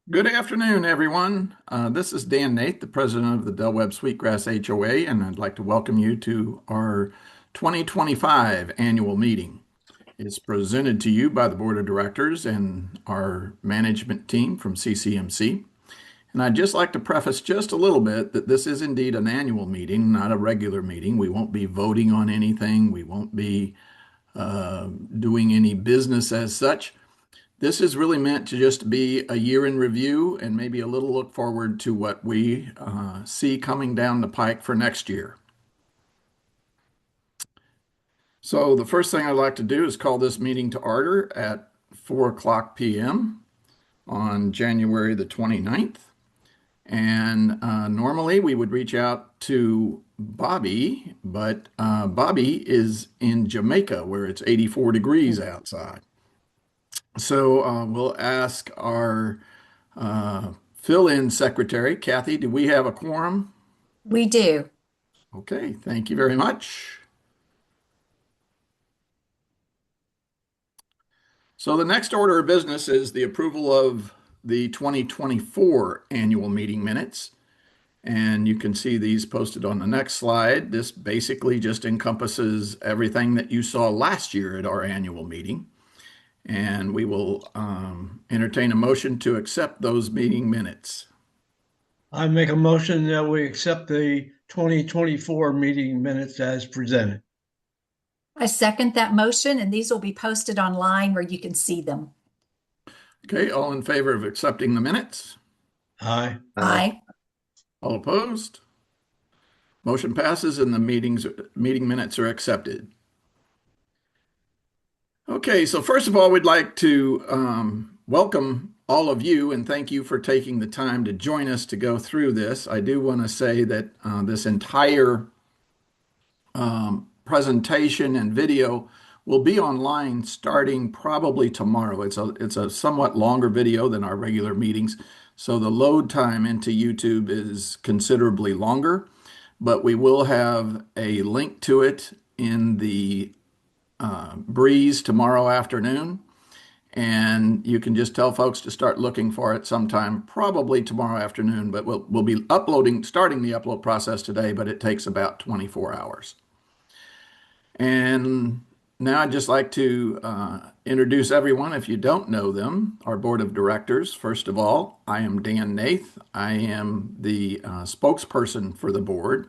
Good afternoon, everyone. This is Dan Nate, the president of the Del Webb Sweetgrass HOA, and I'd like to welcome you to our 2025 annual meeting. It's presented to you by the board of directors and our management team from CCMC. And I'd just like to preface just a little bit that this is indeed an annual meeting, not a regular meeting. We won't be voting on anything. We won't be doing any business as such. This is really meant to just be a year in review and maybe a little look forward to what we see coming down the pike for next year. So the first thing I'd like to do is call this meeting to order at 4 o'clock p.m. on January the 29th. And normally we would reach out to Bobby, but Bobby is in Jamaica where it's 84 degrees outside. So we'll ask our fill-in secretary, Kathy, do we have a quorum? We do. Okay, thank you very much. So the next order of business is the approval of the 2024 annual meeting minutes. And you can see these posted on the next slide. This basically just encompasses everything that you saw last year at our annual meeting. And we will entertain a motion to accept those meeting minutes. I make a motion that we accept the 2024 meeting minutes as presented. I second that motion, and these will be posted online where you can see them. Okay, all in favor of accepting the minutes? Aye. Aye. All opposed? Motion passes and the meeting minutes are accepted. Okay, so first of all, we'd like to welcome all of you and thank you for taking the time to join us to go through this. I do want to say that this entire presentation and video will be online starting probably tomorrow. It's a somewhat longer video than our regular meetings, so the load time into YouTube is considerably longer, but we will have a link to it in the breeze tomorrow afternoon. And you can just tell folks to start looking for it sometime, probably tomorrow afternoon, but we'll be starting the upload process today, but it takes about 24 hours. And now I'd just like to introduce everyone, if you don't know them, our board of directors. First of all, I am Dan Nath. I am the spokesperson for the board.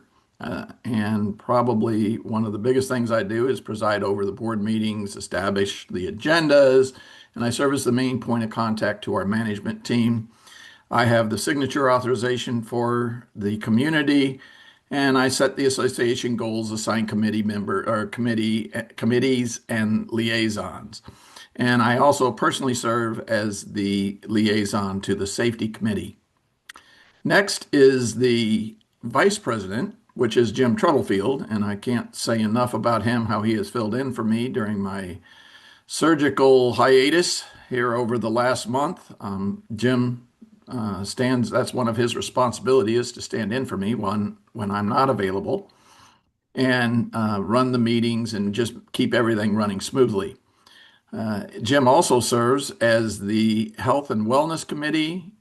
And probably one of the biggest things I do is preside over the board meetings, establish the agendas, and I serve as the main point of contact to our management team. I have the signature authorization for the community, and I set the association goals, assign committees and liaisons. And I also personally serve as the liaison to the safety committee. Next is the vice president, which is Jim Troublefield, and I can't say enough about him, how he has filled in for me during my surgical hiatus here over the last month. Jim that's one of his responsibilities is to stand in for me when I'm not available and run the meetings and just keep everything running smoothly. Jim also serves as the Health and Wellness Committee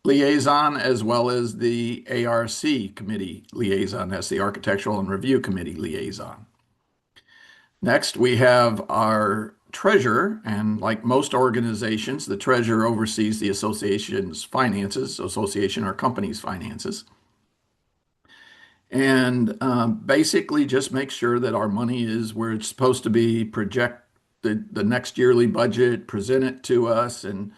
liaison as well as the ARC committee liaison. That's the Architectural and Review Committee liaison. Next, we have our treasurer, and like most organizations, the treasurer oversees the association's finances, association or company's finances, and basically just make sure that our money is where it's supposed to be, project the next yearly budget, present it to us, and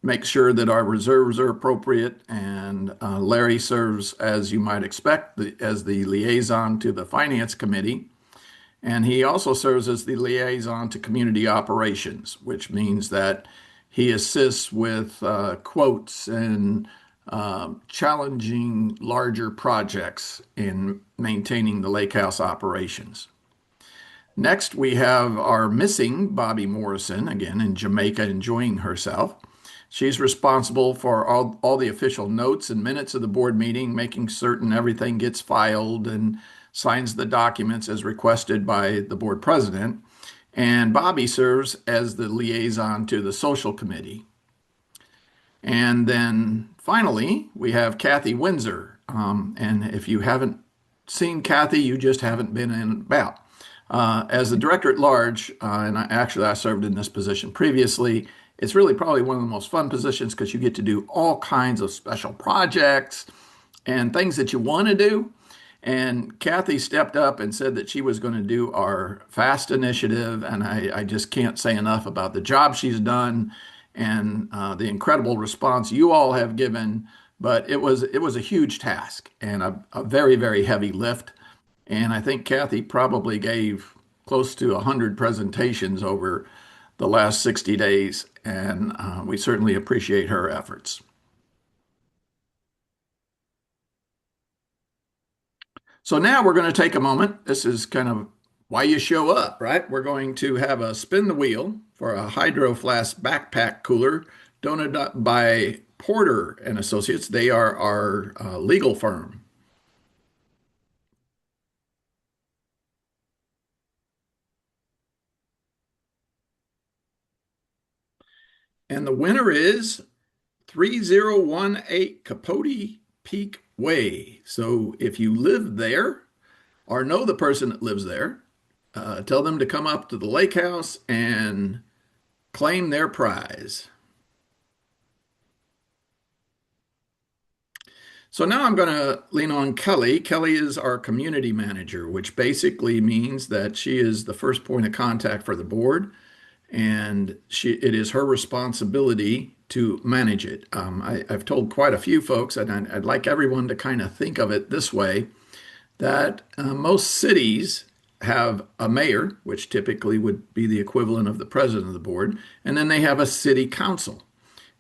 make sure that our reserves are appropriate. And Larry serves, as you might expect, as the liaison to the Finance Committee. And he also serves as the liaison to community operations, which means that he assists with quotes and challenging larger projects in maintaining the lake house operations. Next, we have our missing Bobby Morrison, again in Jamaica enjoying herself. She's responsible for all the official notes and minutes of the board meeting, making certain everything gets filed and signs the documents as requested by the board president. And Bobby serves as the liaison to the social committee. And then finally, we have Kathy Windsor. And if you haven't seen Kathy, you just haven't been in about. As the director at large, and I served in this position previously, it's really probably one of the most fun positions because you get to do all kinds of special projects and things that you want to do. And Kathy stepped up and said that she was going to do our FAST initiative. And I just can't say enough about the job she's done and the incredible response you all have given. But it was a huge task and a very, very heavy lift. And I think Kathy probably gave close to 100 presentations over the last 60 days. And we certainly appreciate her efforts. So now we're going to take a moment. This is kind of why you show up, right? We're going to have a spin the wheel for a Hydro Flask backpack cooler donated by Porter and Associates. They are our legal firm. And the winner is 3018 Capote Peak Way. So if you live there or know the person that lives there, tell them to come up to the lake house and claim their prize. So now I'm going to lean on Kelly. Kelly is our community manager, which basically means that she is the first point of contact for the board, and it is her responsibility to manage it. I've told quite a few folks, and I'd like everyone to kind of think of it this way, that most cities have a mayor, which typically would be the equivalent of the president of the board, and then they have a city council,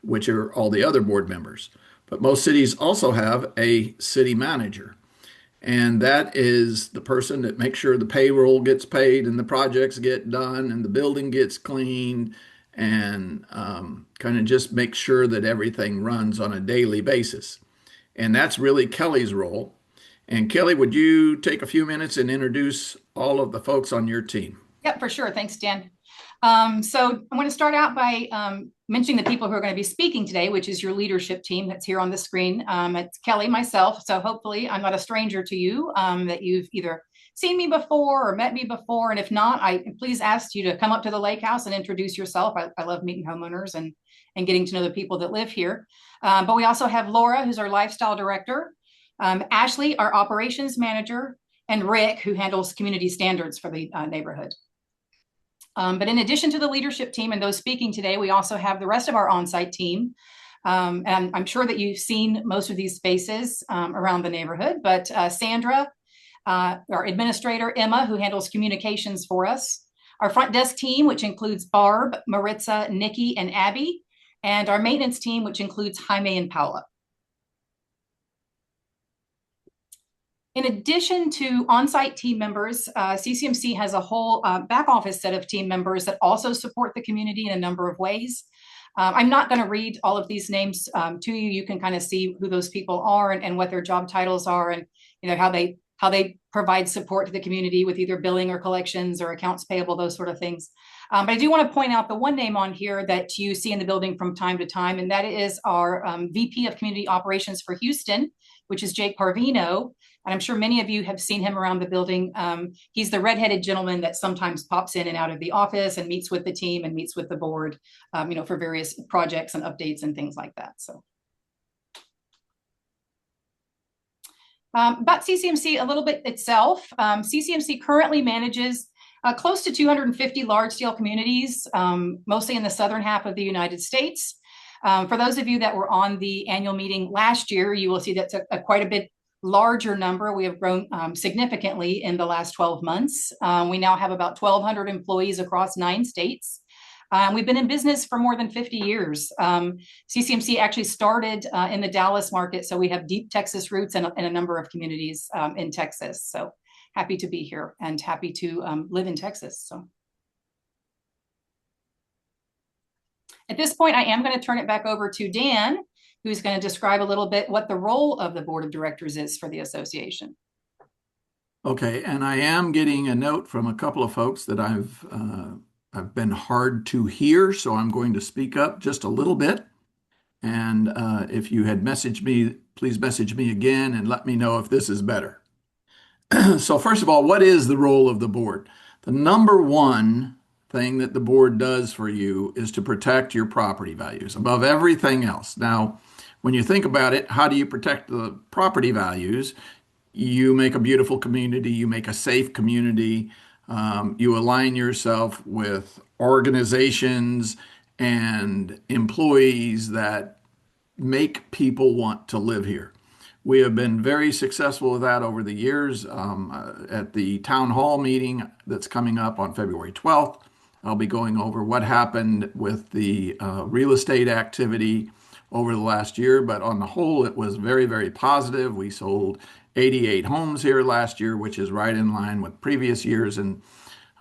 which are all the other board members. But most cities also have a city manager. And that is the person that makes sure the payroll gets paid and the projects get done and the building gets cleaned and kind of just make sure that everything runs on a daily basis. And that's really Kelly's role. And Kelly, would you take a few minutes and introduce all of the folks on your team? Yep, for sure. Thanks, Dan. So I want to start out by mentioning the people who are going to be speaking today, which is your leadership team that's here on the screen. It's Kelly, myself. So hopefully I'm not a stranger to you, that you've either seen me before or met me before. And if not, I please ask you to come up to the lake house and introduce yourself. I love meeting homeowners and getting to know the people that live here. But we also have Laura, who's our lifestyle director, Ashley, our operations manager, and Rick, who handles community standards for the neighborhood. But in addition to the leadership team and those speaking today, we also have the rest of our on-site team. And I'm sure that you've seen most of these spaces around the neighborhood, but Sandra, our administrator, Emma, who handles communications for us, our front desk team, which includes Barb, Maritza, Nikki, and Abby, and our maintenance team, which includes Jaime and Paula. In addition to on-site team members, CCMC has a whole back office set of team members that also support the community in a number of ways. I'm not going to read all of these names to you. You can kind of see who those people are and what their job titles are, and how they provide support to the community with either billing or collections or accounts payable, those sort of things. But I do want to point out the one name on here that you see in the building from time to time, and that is our VP of Community Operations for Houston, which is Jake Parvino. And I'm sure many of you have seen him around the building. He's the redheaded gentleman that sometimes pops in and out of the office and meets with the team and meets with the board, for various projects and updates and things like that. So about CCMC a little bit itself. CCMC currently manages close to 250 large-scale communities, mostly in the southern half of the United States. For those of you that were on the annual meeting last year, you will see that's quite a bit larger number. We have grown significantly in the last 12 months. We now have about 1,200 employees across 9 states. We've been in business for more than 50 years. CCMC actually started in the Dallas market, so we have deep Texas roots and a number of communities in Texas. So happy to be here and happy to live in Texas. So At this point, I am going to turn it back over to Dan, who's going to describe a little bit what the role of the board of directors is for the association. Okay, and I am getting a note from a couple of folks that I've been hard to hear, so I'm going to speak up just a little bit. And if you had messaged me, please message me again and let me know if this is better. So first of all, what is the role of the board? The number one thing that the board does for you is to protect your property values above everything else. Now, when you think about it, how do you protect the property values? You make a beautiful community, you make a safe community, you align yourself with organizations and employees that make people want to live here. We have been very successful with that over the years. At the town hall meeting that's coming up on February 12th, I'll be going over what happened with the real estate activity over the last year, but on the whole, it was very, very positive. We sold 88 homes here last year, which is right in line with previous years. And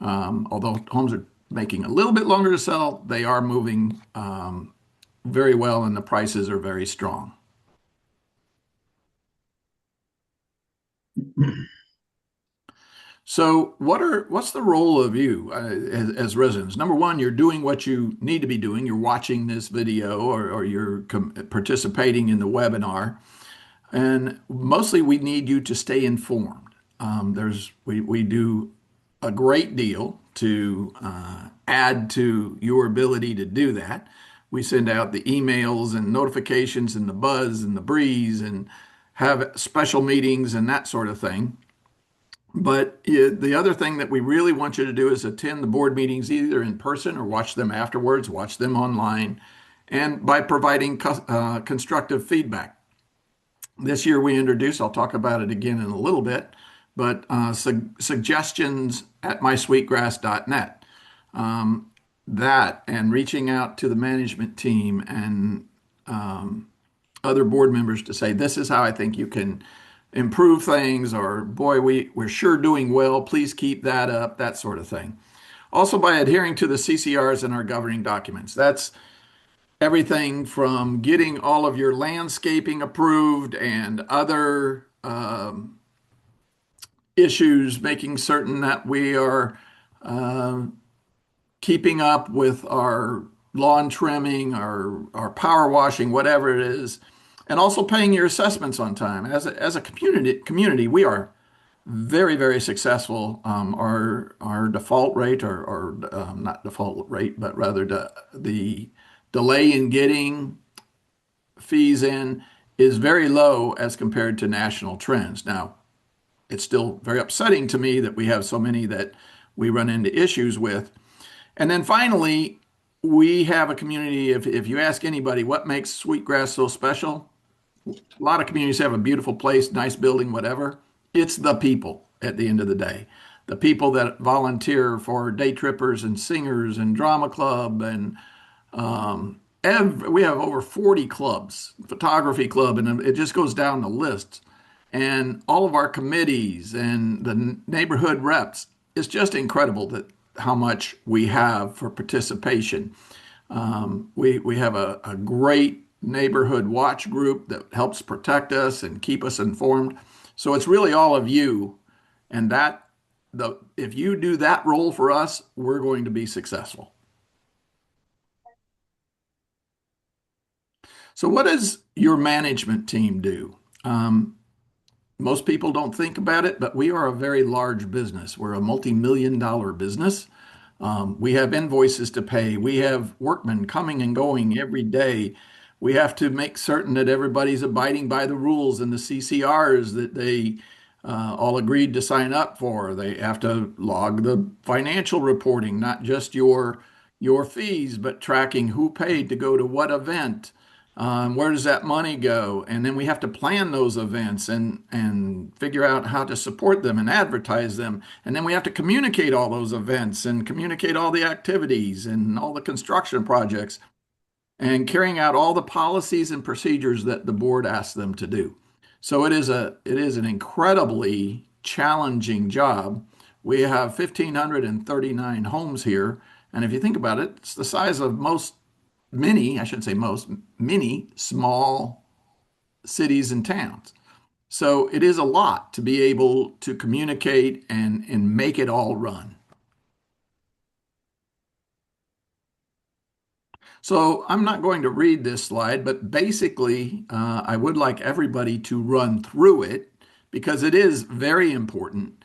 although homes are making a little bit longer to sell, they are moving very well and the prices are very strong. So what's the role of you as residents? Number one, you're doing what you need to be doing. You're watching this video or you're participating in the webinar. And mostly we need you to stay informed. We do a great deal to add to your ability to do that. We send out the emails and notifications and the buzz and the breeze and have special meetings and that sort of thing. But the other thing that we really want you to do is attend the board meetings either in person or watch them afterwards, watch them online, and by providing constructive feedback. This year we introduced, I'll talk about it again in a little bit, but suggestions at mysweetgrass.net. That and reaching out to the management team and other board members to say, this is how I think you can improve things, or boy, we're sure doing well, please keep that up, that sort of thing. Also by adhering to the CCRs and our governing documents. That's everything from getting all of your landscaping approved and other issues, making certain that we are keeping up with our lawn trimming, our power washing, whatever it is, and also paying your assessments on time. As a community, we are very, very successful. Our default rate, or not default rate, but rather the delay in getting fees in is very low as compared to national trends. Now, it's still very upsetting to me that we have so many that we run into issues with. And then finally, we have a community, if you ask anybody what makes Sweetgrass so special, a lot of communities have a beautiful place, nice building, whatever. It's the people at the end of the day. The people that volunteer for day trippers and singers and drama club and we have over 40 clubs, photography club, and it just goes down the list. And all of our committees and the neighborhood reps, it's just incredible that how much we have for participation. We have a great neighborhood watch group that helps protect us and keep us informed. So it's really all of you, and if you do that role for us, we're going to be successful. So what does your management team do? Most people don't think about it, but we are a very large business. We're a multi-million-dollar business. We have invoices to pay. We have workmen coming and going every day. We have to make certain that everybody's abiding by the rules and the CCRs that they all agreed to sign up for. They have to log the financial reporting, not just your fees, but tracking who paid to go to what event. Where does that money go? And then we have to plan those events and figure out how to support them and advertise them. And then we have to communicate all those events and communicate all the activities and all the construction projects and carrying out all the policies and procedures that the board asks them to do. So it is an incredibly challenging job. We have 1,539 homes here. And if you think about it, it's the size of most many, I shouldn't say most, many small cities and towns. So it is a lot to be able to communicate and make it all run. So I'm not going to read this slide, but basically, I would like everybody to run through it because it is very important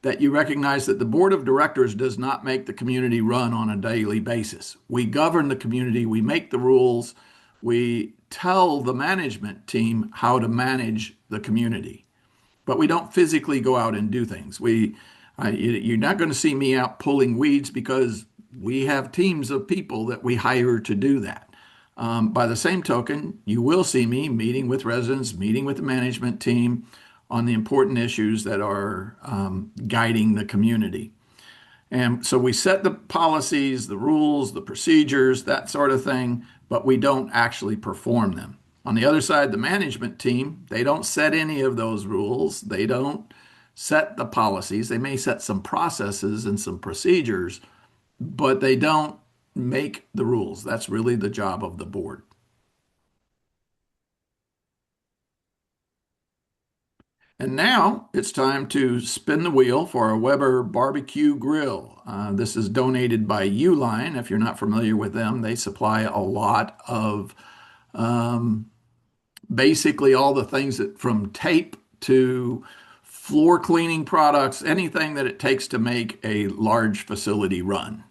that you recognize that the board of directors does not make the community run on a daily basis. We govern the community, we make the rules, we tell the management team how to manage the community, but we don't physically go out and do things. You're not going to see me out pulling weeds because we have teams of people that we hire to do that. By the same token, you will see me meeting with residents, meeting with the management team on the important issues that are guiding the community. And so we set the policies, the rules, the procedures, that sort of thing, but we don't actually perform them. On the other side, the management team, they don't set any of those rules. They don't set the policies. They may set some processes and some procedures, but they don't make the rules. That's really the job of the board. And now it's time to spin the wheel for a Weber barbecue grill. This is donated by Uline. If you're not familiar with them, they supply a lot of basically all the things that from tape to floor cleaning products, anything that it takes to make a large facility run.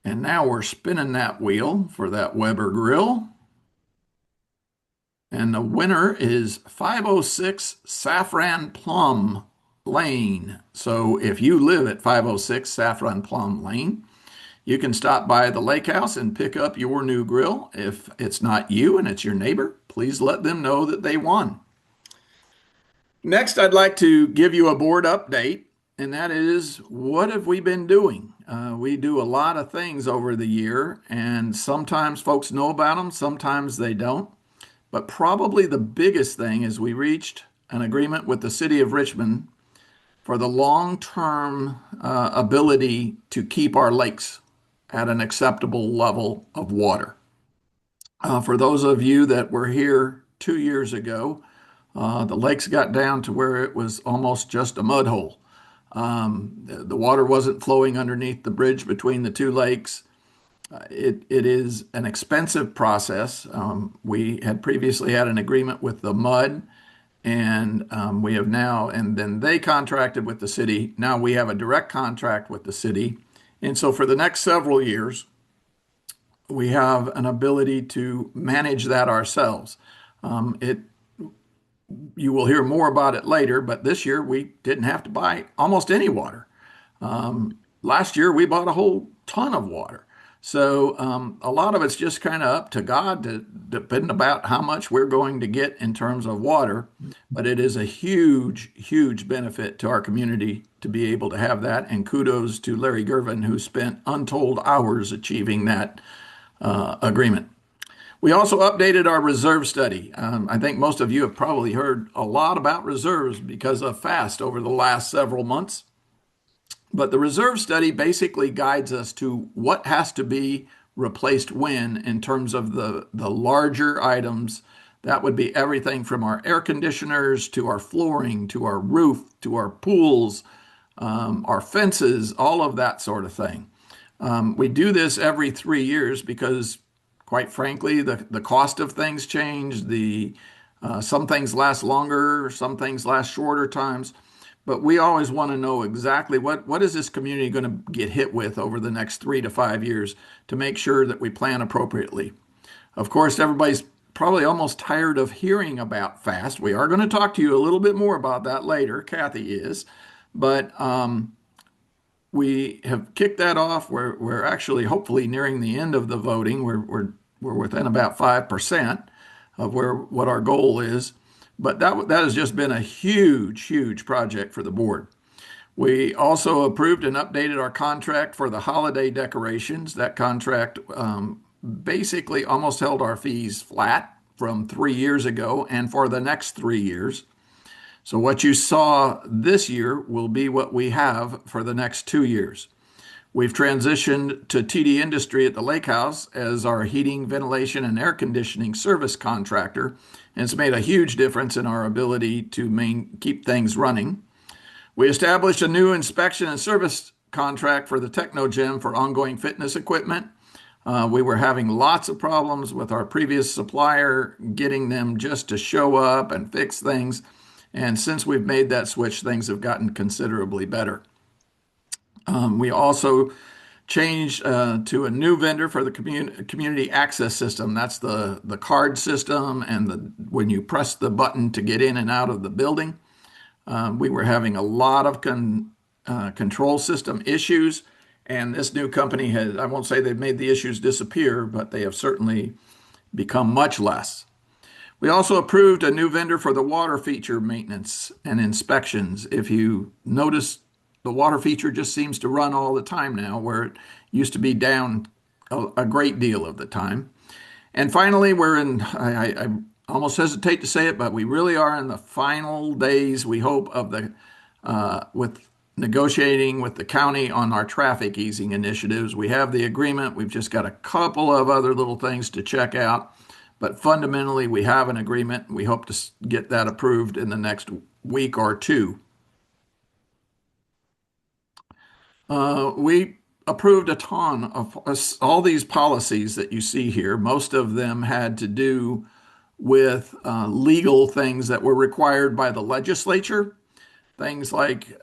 And now we're spinning that wheel for that Weber grill. And the winner is 506 Saffron Plum Lane. So if you live at 506 Saffron Plum Lane, you can stop by the lake house and pick up your new grill. If it's not you and it's your neighbor, please let them know that they won. Next, I'd like to give you a board update, and that is, what have we been doing? We do a lot of things over the year, and sometimes folks know about them, sometimes they don't. But probably the biggest thing is we reached an agreement with the city of Richmond for the long-term ability to keep our lakes at an acceptable level of water. For those of you that were here 2 years ago, the lakes got down to where it was almost just a mud hole. The water wasn't flowing underneath the bridge between the two lakes. It is an expensive process. We had previously had an agreement with the MUD, and we have now, and then they contracted with the city. Now we have a direct contract with the city. And so for the next several years, we have an ability to manage that ourselves. You will hear more about it later, but this year we didn't have to buy almost any water. Last year we bought a whole ton of water. So a lot of it's just kind of up to God, depending about how much we're going to get in terms of water. But it is a huge, huge benefit to our community to be able to have that. And kudos to Larry Gervin, who spent untold hours achieving that agreement. We also updated our reserve study. I think most of you have probably heard a lot about reserves because of FAST over the last several months. But the reserve study basically guides us to what has to be replaced when in terms of the larger items. That would be everything from our air conditioners to our flooring, to our roof, to our pools, our fences, all of that sort of thing. We do this every 3 years because, quite frankly, the cost of things change. Some things last longer, some things last shorter times. But we always want to know exactly what is this community going to get hit with over the next 3 to 5 years to make sure that we plan appropriately. Of course, everybody's probably almost tired of hearing about FAST. We are going to talk to you a little bit more about that later. Kathy is. But we have kicked that off. We're actually hopefully nearing the end of the voting. We're within about 5% of what our goal is. But that has just been a huge, huge project for the board. We also approved and updated our contract for the holiday decorations. That contract basically almost held our fees flat from 3 years ago and for the next 3 years. So what you saw this year will be what we have for the next 2 years. We've transitioned to TD Industry at the Lake House as our heating, ventilation, and air conditioning service contractor, and it's made a huge difference in our ability to keep things running. We established a new inspection and service contract for the Techno Gym for ongoing fitness equipment. We were having lots of problems with our previous supplier, getting them just to show up and fix things. And since we've made that switch, things have gotten considerably better. We also changed to a new vendor for the community access system. That's the card system and when you press the button to get in and out of the building. We were having a lot of control system issues, and this new company has, I won't say they've made the issues disappear, but they have certainly become much less. We also approved a new vendor for the water feature maintenance and inspections. If you notice, the water feature just seems to run all the time now, where it used to be down a great deal of the time. And finally, I almost hesitate to say it, but we really are in the final days, we hope, of with negotiating with the county on our traffic easing initiatives. We have the agreement. We've just got a couple of other little things to check out. But fundamentally, we have an agreement. We hope to get that approved in the next week or two. We approved a ton of all these policies that you see here. Most of them had to do with legal things that were required by the legislature. Things like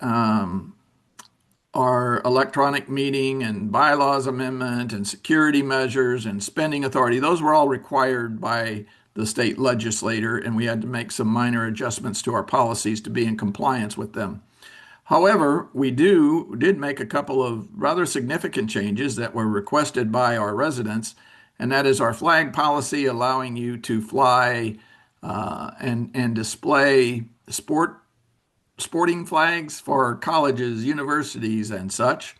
our electronic meeting and bylaws amendment and security measures and spending authority. Those were all required by the state legislator, and we had to make some minor adjustments to our policies to be in compliance with them. However, we did make a couple of rather significant changes that were requested by our residents, and that is our flag policy allowing you to fly and display sporting flags for colleges, universities, and such.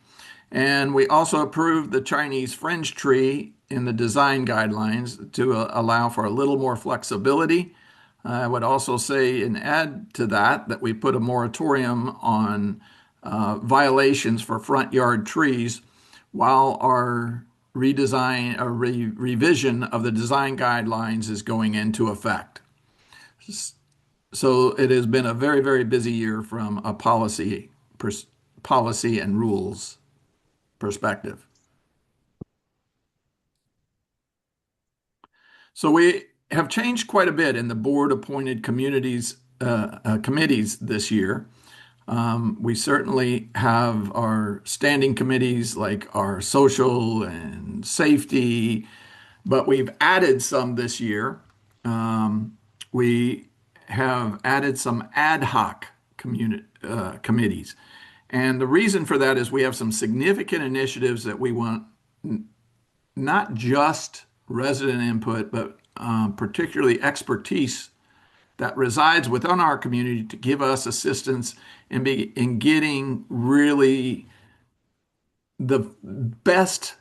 And we also approved the Chinese fringe tree in the design guidelines to allow for a little more flexibility. I would also say and add to that we put a moratorium on violations for front yard trees while our revision of the design guidelines is going into effect. So it has been a very, very busy year from a policy and rules perspective. So we have changed quite a bit in the board-appointed committees this year. We certainly have our standing committees like our social and safety, but we've added some this year. We have added some ad hoc committees. And the reason for that is we have some significant initiatives that we want not just resident input, but particularly expertise that resides within our community to give us assistance in getting really the best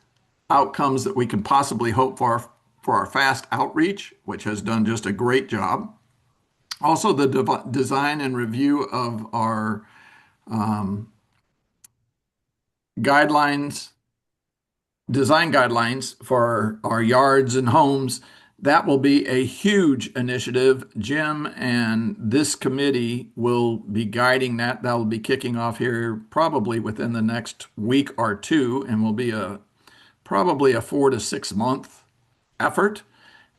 outcomes that we can possibly hope for our fast outreach, which has done just a great job. Also, the design and review of our design guidelines for our yards and homes. That will be a huge initiative. Jim and this committee will be guiding that. That will be kicking off here probably within the next week or two, and will be probably a 4 to 6 month effort.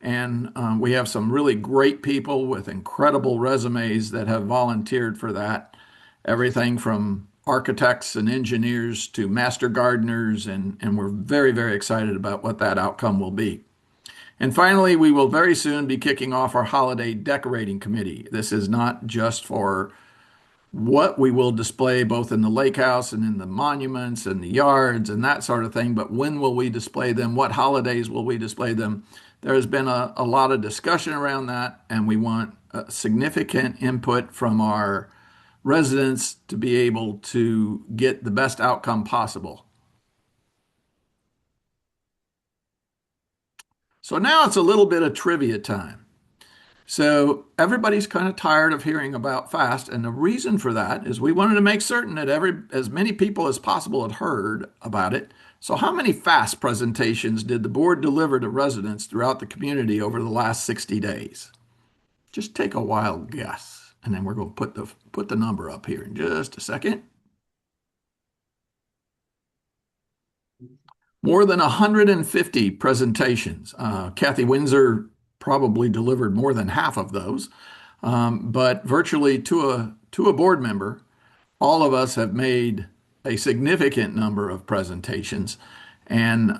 And we have some really great people with incredible resumes that have volunteered for that. Everything from architects and engineers to master gardeners, and we're very, very excited about what that outcome will be. And finally, we will very soon be kicking off our holiday decorating committee. This is not just for what we will display both in the lake house and in the monuments and the yards and that sort of thing, but when will we display them? What holidays will we display them? There has been a lot of discussion around that, and we want significant input from our residents to be able to get the best outcome possible. So now it's a little bit of trivia time. So everybody's kind of tired of hearing about FAST, and the reason for that is we wanted to make certain that as many people as possible had heard about it. So how many FAST presentations did the board deliver to residents throughout the community over the last 60 days? Just take a wild guess, and then we're going to put the number up here in just a second. More than 150 presentations. Kathy Windsor probably delivered more than half of those, but virtually to a board member, all of us have made a significant number of presentations. And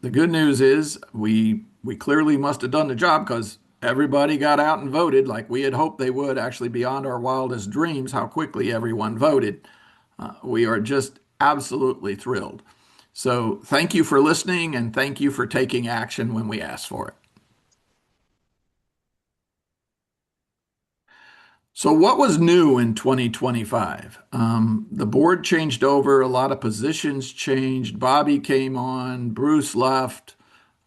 the good news is we clearly must have done the job because everybody got out and voted like we had hoped they would, actually beyond our wildest dreams, how quickly everyone voted. We are just absolutely thrilled. So thank you for listening and thank you for taking action when we asked for it. So what was new in 2025? The board changed over, a lot of positions changed. Bobby came on, Bruce left,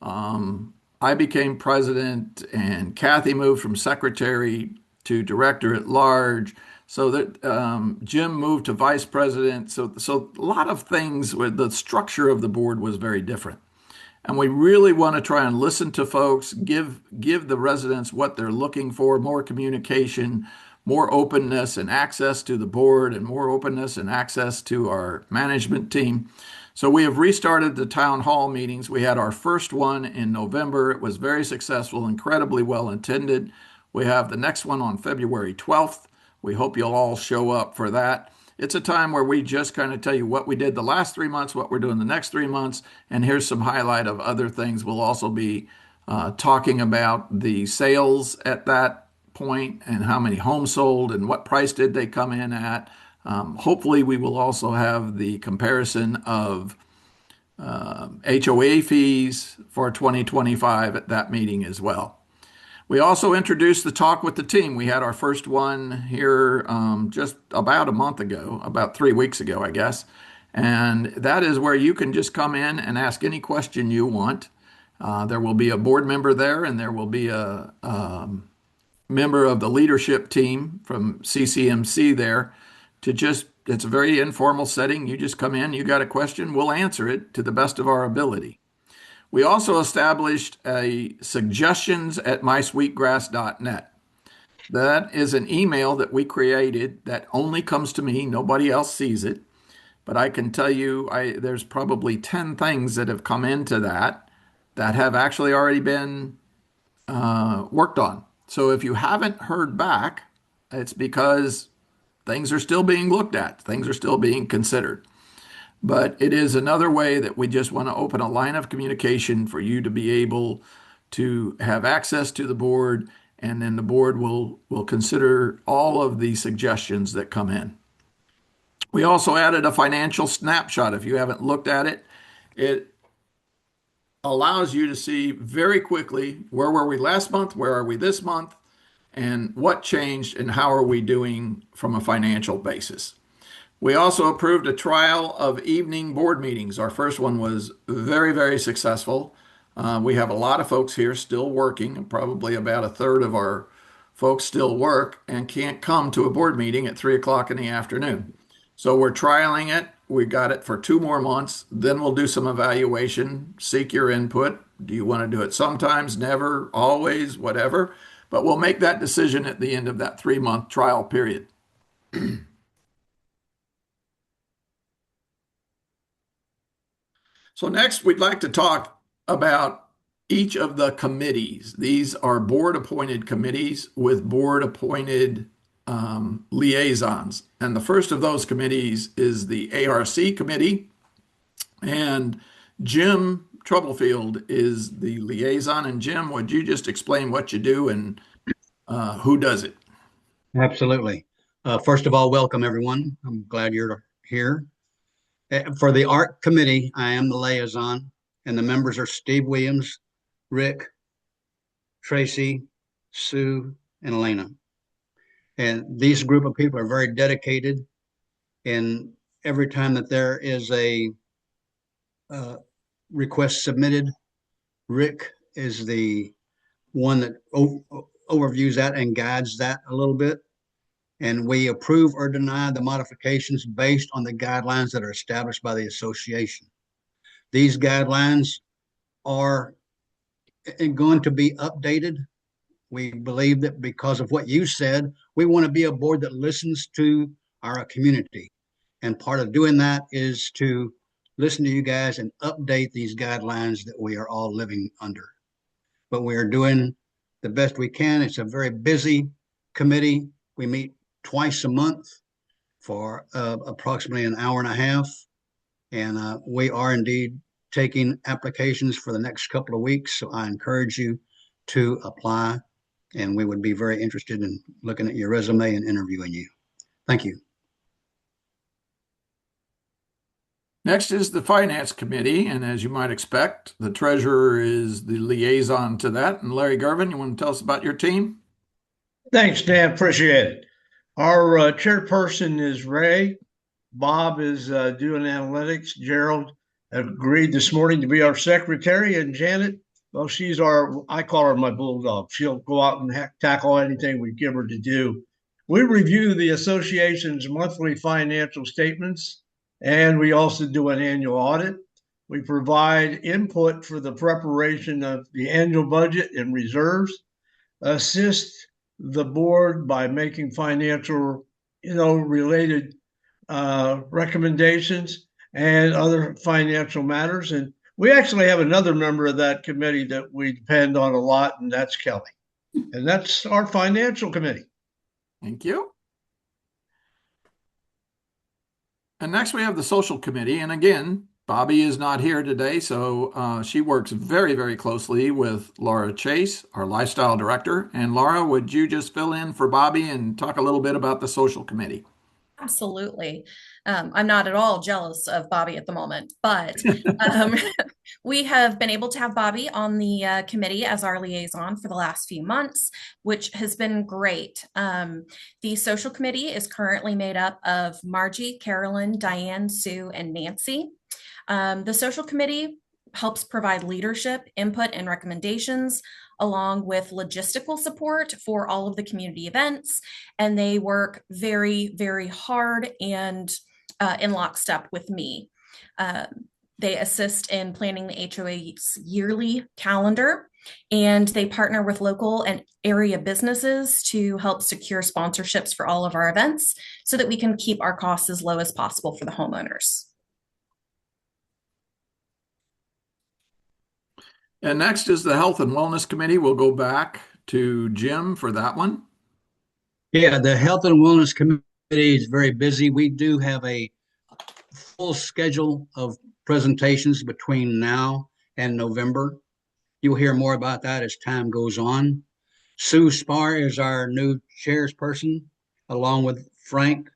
I became president, and Kathy moved from secretary to director at large. So that Jim moved to vice president. So a lot of things with the structure of the board was very different. And we really want to try and listen to folks, give the residents what they're looking for, more communication, more openness and access to the board, and more openness and access to our management team. So we have restarted the town hall meetings. We had our first one in November. It was very successful, incredibly well attended. We have the next one on February 12th. We hope you'll all show up for that. It's a time where we just kind of tell you what we did the last 3 months, what we're doing the next 3 months, and here's some highlight of other things. We'll also be talking about the sales at that point and how many homes sold and what price did they come in at. Hopefully, we will also have the comparison of HOA fees for 2025 at that meeting as well. We also introduced the Talk with the Team. We had our first one here just about a month ago, about 3 weeks ago, I guess. And that is where you can just come in and ask any question you want. There will be a board member there, and there will be a member of the leadership team from CCMC there to just, it's a very informal setting. You just come in, you got a question, we'll answer it to the best of our ability. We also established a suggestions@mysweetgrass.net. That is an email that we created that only comes to me. Nobody else sees it. But I can tell you there's probably 10 things that have come into that have actually already been worked on. So if you haven't heard back, it's because things are still being looked at. Things are still being considered. But it is another way that we just want to open a line of communication for you to be able to have access to the board, and then the board will consider all of the suggestions that come in. We also added a financial snapshot. If you haven't looked at it, it allows you to see very quickly where were we last month, where are we this month, and what changed and how are we doing from a financial basis. We also approved a trial of evening board meetings. Our first one was very, very successful. We have a lot of folks here still working, and probably about a third of our folks still work and can't come to a board meeting at 3 o'clock in the afternoon. So we're trialing it. We got it for 2 more months. Then we'll do some evaluation, seek your input. Do you want to do it sometimes, never, always, whatever? But we'll make that decision at the end of that 3-month trial period. So next, we'd like to talk about each of the committees. These are board-appointed committees with board-appointed liaisons. And the first of those committees is the ARC committee. And Jim Troublefield is the liaison. And Jim, would you just explain what you do and who does it? Absolutely. First of all, welcome everyone. I'm glad you're here. For the ARC committee, I am the liaison, and the members are Steve Williams, Rick, Tracy, Sue, and Elena. And these group of people are very dedicated. And every time that there is a request submitted, Rick is the one that overviews that and guides that a little bit. And we approve or deny the modifications based on the guidelines that are established by the association. These guidelines are going to be updated. We believe that because of what you said, we want to be a board that listens to our community. And part of doing that is to listen to you guys and update these guidelines that we are all living under. But we are doing the best we can. It's a very busy committee. We meet twice a month for approximately an hour and a half. And we are indeed taking applications for the next couple of weeks. So I encourage you to apply. And we would be very interested in looking at your resume and interviewing you. Thank you. Next is the Finance Committee, and as you might expect, the treasurer is the liaison to that. And Larry Garvin, you want to tell us about your team? Thanks, Dan. Appreciate it. Our chairperson is Ray. Bob is doing analytics. Gerald agreed this morning to be our secretary, and Janet, well, she's I call her my bulldog. She'll go out and tackle anything we give her to do. We review the association's monthly financial statements, and we also do an annual audit. We provide input for the preparation of the annual budget and reserves, assist the board by making financial, related recommendations and other financial matters. And we actually have another member of that committee that we depend on a lot, and that's Kelly. And that's our financial committee. Thank you. And next we have the Social Committee. And again, Bobby is not here today, so she works very, very closely with Laura Chase, our Lifestyle Director. And Laura, would you just fill in for Bobby and talk a little bit about the Social Committee? Absolutely. I'm not at all jealous of Bobby at the moment, but we have been able to have Bobby on the committee as our liaison for the last few months, which has been great. The social committee is currently made up of Margie, Carolyn, Diane, Sue, and Nancy. The social committee helps provide leadership, input, and recommendations, along with logistical support for all of the community events. And they work very, very hard and in lockstep with me. They assist in planning the HOA's yearly calendar, and they partner with local and area businesses to help secure sponsorships for all of our events so that we can keep our costs as low as possible for the homeowners. And next is the Health and Wellness Committee. We'll go back to Jim for that one. Yeah, the Health and Wellness Committee is very busy. We do have a full schedule of presentations between now and November. You'll hear more about that as time goes on. Sue Spar is our new chairperson, along with Frank,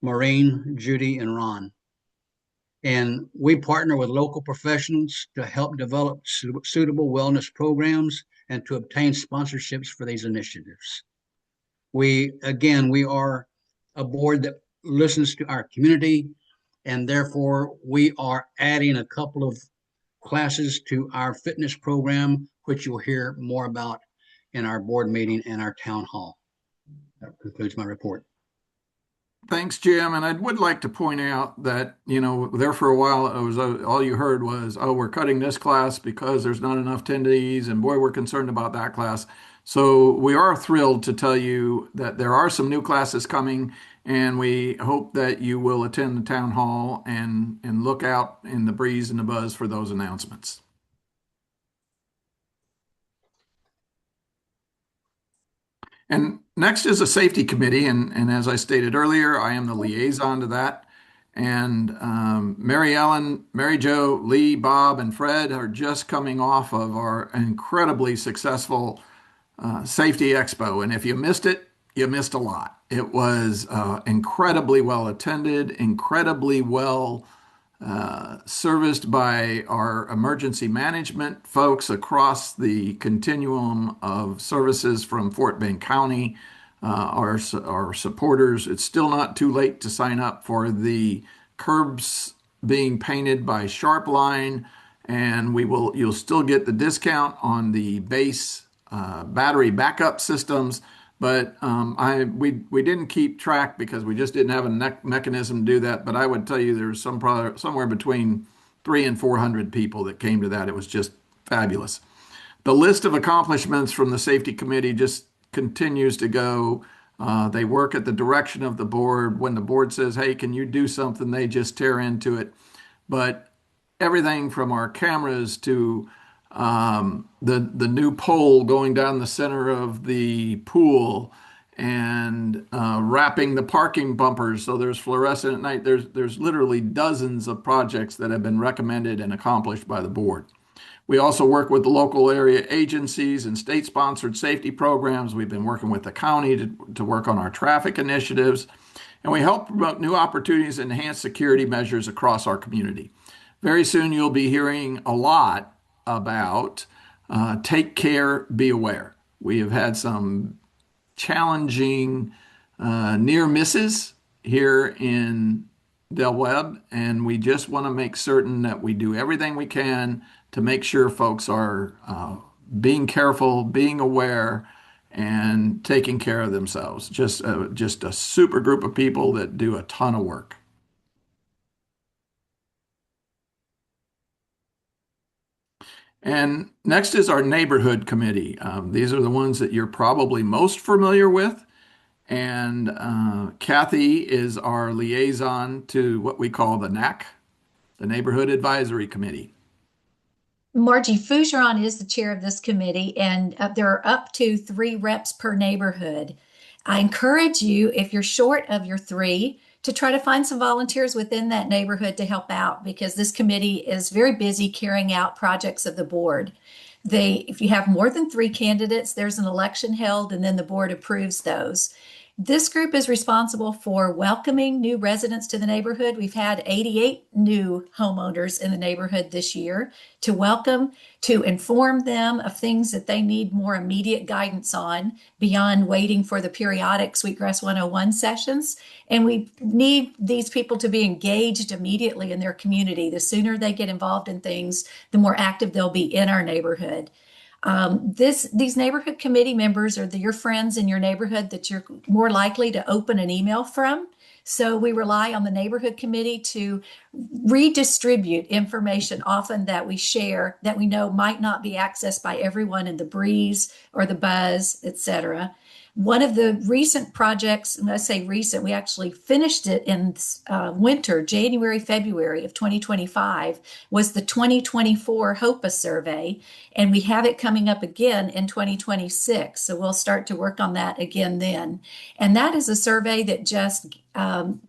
Maureen, Judy, and Ron. And we partner with local professionals to help develop suitable wellness programs and to obtain sponsorships for these initiatives. We are a board that listens to our community, and therefore we are adding a couple of classes to our fitness program, which you'll hear more about in our board meeting and our town hall. That concludes my report. Thanks, Jim. And I would like to point out that, there for a while, it was all you heard was, oh, we're cutting this class because there's not enough attendees, and boy, we're concerned about that class. So we are thrilled to tell you that there are some new classes coming, and we hope that you will attend the town hall and look out in the breeze and the buzz for those announcements. And next is a safety committee, and as I stated earlier, I am the liaison to that. And Mary Ellen, Mary Jo, Lee, Bob, and Fred are just coming off of our incredibly successful Safety Expo. And if you missed it, you missed a lot. It was incredibly well attended, incredibly well serviced by our emergency management folks across the continuum of services from Fort Bend County, our supporters. It's still not too late to sign up for the curbs being painted by Sharpline, and you'll still get the discount on the base battery backup systems. But we didn't keep track because we just didn't have a mechanism to do that. But I would tell you there's somewhere between 300 and 400 people that came to that. It was just fabulous. The list of accomplishments from the safety committee just continues to go. They work at the direction of the board. When the board says, "Hey, can you do something?" they just tear into it. But everything from our cameras to the new pole going down the center of the pool and wrapping the parking bumpers so there's fluorescent at night. There's literally dozens of projects that have been recommended and accomplished by the board. We also work with the local area agencies and state-sponsored safety programs. We've been working with the county to work on our traffic initiatives, and we help promote new opportunities and enhance security measures across our community. Very soon, you'll be hearing a lot about take care, be aware. We have had some challenging near misses here in Del Webb, and we just want to make certain that we do everything we can to make sure folks are being careful, being aware, and taking care of themselves. Just a super group of people that do a ton of work. And next is our neighborhood committee. These are the ones that you're probably most familiar with. And Kathy is our liaison to what we call the NAC, the Neighborhood Advisory Committee. Margie Fougeron is the chair of this committee, and there are up to 3 reps per neighborhood. I encourage you, if you're short of your 3, to try to find some volunteers within that neighborhood to help out, because this committee is very busy carrying out projects of the board. If you have more than 3 candidates, there's an election held, and then the board approves those. This group is responsible for welcoming new residents to the neighborhood. We've had 88 new homeowners in the neighborhood this year to welcome, to inform them of things that they need more immediate guidance on beyond waiting for the periodic Sweetgrass 101 sessions. And we need these people to be engaged immediately in their community. The sooner they get involved in things, the more active they'll be in our neighborhood. These neighborhood committee members are your friends in your neighborhood that you're more likely to open an email from. So we rely on the neighborhood committee to redistribute information often that we share that we know might not be accessed by everyone in the breeze or the buzz, etc. One of the recent projects, and I say recent, we actually finished it in winter, January, February of 2025, was the 2024 HOPA survey. And we have it coming up again in 2026. So we'll start to work on that again then. And that is a survey that just